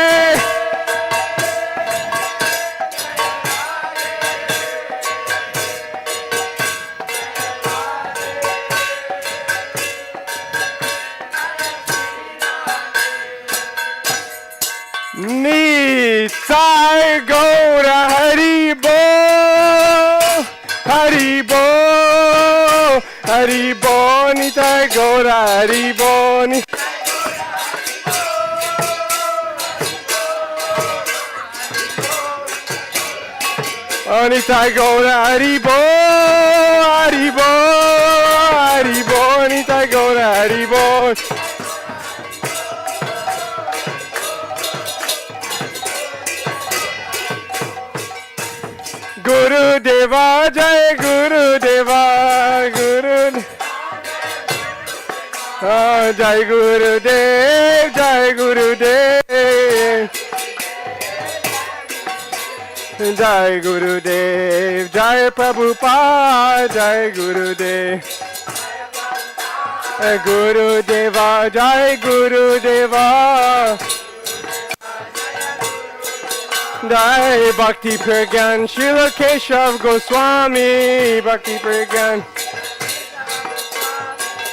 Nitai Gaura Hari Bol, Hari Bol, Hari Bol, Nitai Gaura Hari Bol. Oh, Nitai Gaura Hari Bol, Hari Bol, Hari Bol, Nitai Gaura Hari Bol. Guru Deva, Jai Guru Deva, Guru. Oh, Jai Guru Dev, Jai Guru Dev. Jai Guru Dev, Jai Prabhupada, Jai Guru Dev. Guru Deva, Jai Guru Deva. Jai Bhakti Pragyan, Srila Keshav Goswami, Bhakti Pragyan.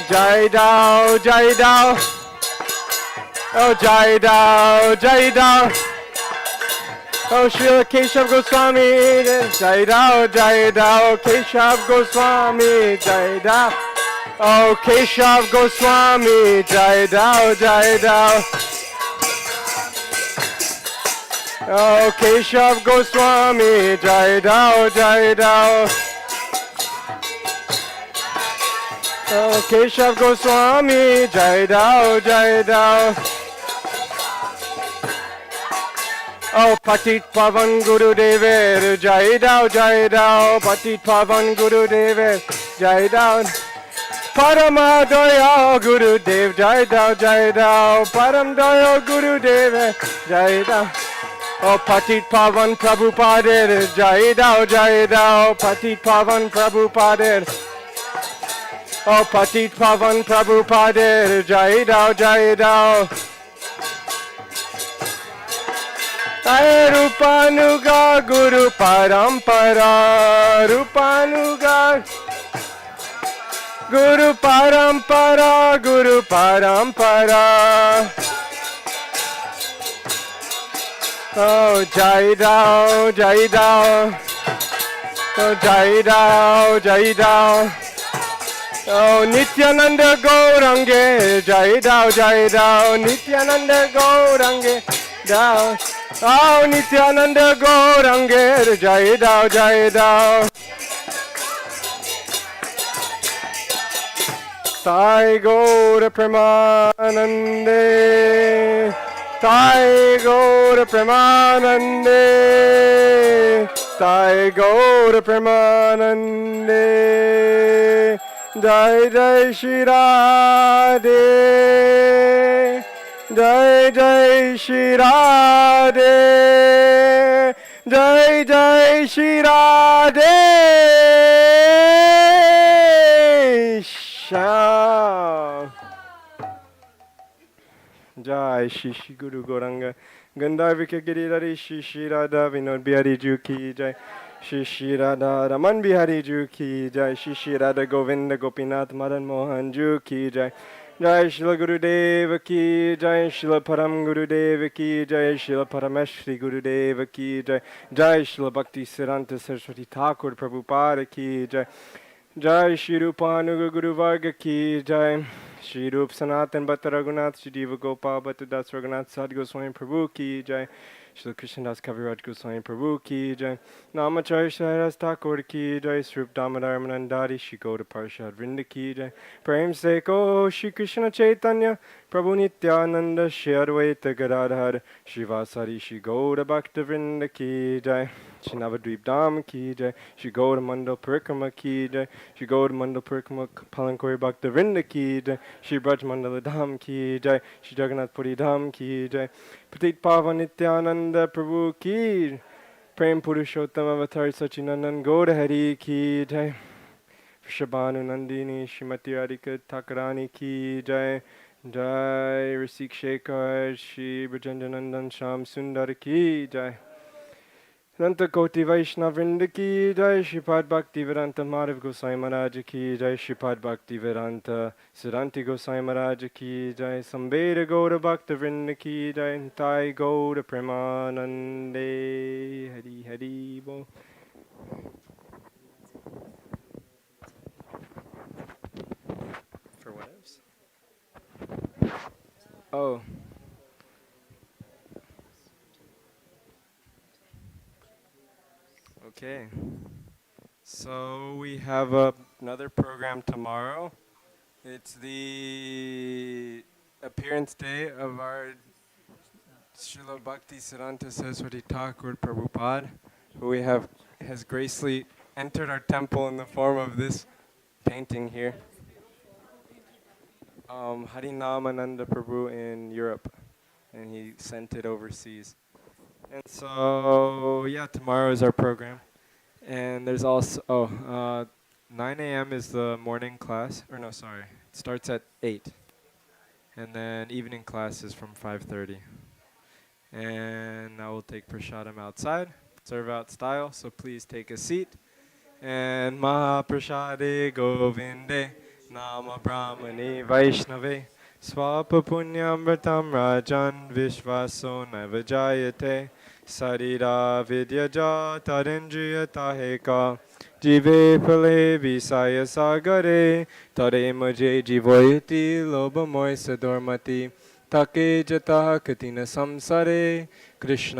Jai Dao, Jai Dao. Oh, Jai Dao, Jai Dao. Oh, Srila Keshav Goswami, Jai Dao, Jai Dao, Keshav Goswami, Jai Dao. Oh, Keshav Goswami, Jai Dao, Jai Dao. Oh, Keshav Goswami, Jai Dao, Jai Dao. Oh, Keshav Goswami, Jai Dao, Jai Dao. Oh, Patit Pavan Guru Dever, Jai Dao, Jai Dao. Patit Pavan Guru Dever, Jai Dao. Parama Daya Guru Dev, Jai Dao, Jai Dao. Param Daya Guru Dev, Jai Dao. Oh, Patit Pavan Prabhupada, Jai Dao, Patit Pavan Prabhupada. Oh, Patit Pavan Prabhupada, Jai Dao. Jai Rupanuga Guru Parampara, Rupanuga Guru Parampara, Guru Parampara. Oh, Jai Dao, Jai Dao. Oh, Jai Dao. Oh, Nityananda Gaurange, Jai Dao, Nityananda Gaurange, Dao. Oh, Nityananda Gaurange, Jai Dao. Sai Gaura Premanande, Sai Gaura Premanande, Sai Gaura Premanande, Jai Jai Shri Radhe, Jai Jai Shri Radhe, Jai Jai Shri Radhe. Jai Shishi Guru Goranga Gandharvika Giridhari Shishi Radha Vinod Bihari Ju ki Jai Shishi Radha Raman Bihari Ju ki Jai Shishi Radha Govinda Gopinath Madan Mohan Ju ki Jai Jai Shila Gurudeva ki Jai Shila Param Gurudeva ki Jai Shila Parameshri Gurudeva ki Jai Jai Shila Bhakti Siddhanta Saraswati Thakur Prabhupada ki Jai Jai Shri Rupanuga Guru Varga ki Jai Shri Rup Sanatan Bhatta Raghunath Shri Diva Gopal Bhatta Das Raghunath Sadhu Goswami Prabhu ki Jai Shri Krishna Das Kaviraj Goswami Prabhu ki Jai Namacharya Shairas Thakur ki Jai Sri Rup Damodar Manandari Shri Gauda Parshad Vrinda ki Jai Prem Seko Shri Krishna Chaitanya Prabhu Nityananda Shri Advaita Gadadhar Shri Vasari Shri Gauda Bhakta Vrinda ki Jai Shri Navadvip Dham ki Jai Shri Gauda Mandal Parikrama ki Jai Shri Gauda Mandal Parikrama Palankori Bhakta Vrinda ki Jai Shri Braj Mandala Dham ki Jai Shri Jagannath Puri Dham ki Jai Patit Pavan Nityananda Prabhu ki Prem Purushottam Avatar Sachinandan Gauda Hari ki Jai Shabanu Nandini Srimati Radhika Thakurani ki Jai Jai Rasik Shekhar Shri Brajendanandan Sham Sundar ki Jai Santa Koti Vaishnav Vrinda ki Jai Shripad Bhakti Vedanta Madhav Goswami Maharaj ki Jai Shripad Bhakti Vedanta Siddhanti Goswami Maharaj ki Jai Sambeda Gaura Bhakta Vrinda ki Jai Nitai Gaura Premanande Hari Hari Bo. For what else? Oh. Okay. So we have another program tomorrow. It's the appearance day of our Srila Bhakti Siddhanta Saraswati Thakur Prabhupada, who has graciously entered our temple in the form of this painting here. Harinamananda Prabhu in Europe, and he sent it overseas. And so, yeah, tomorrow is our program. And there's also, 9 a.m. is the morning class. Or no, sorry. It starts at 8. And then evening class is from 5:30. And I will take prashadam outside, serve out style, so please take a seat. And Mahaprashade Govinde Nama Brahmane Vaishnave Swapa Punyamratam Rajan Vishvaso Navajayate Sarira Vidyaja Tarindriya Taheka Jive Pale Visaya Sagare Tare Muje Jivoyati Loba Moisa Dormati Take Jata Katina Samsare Krishna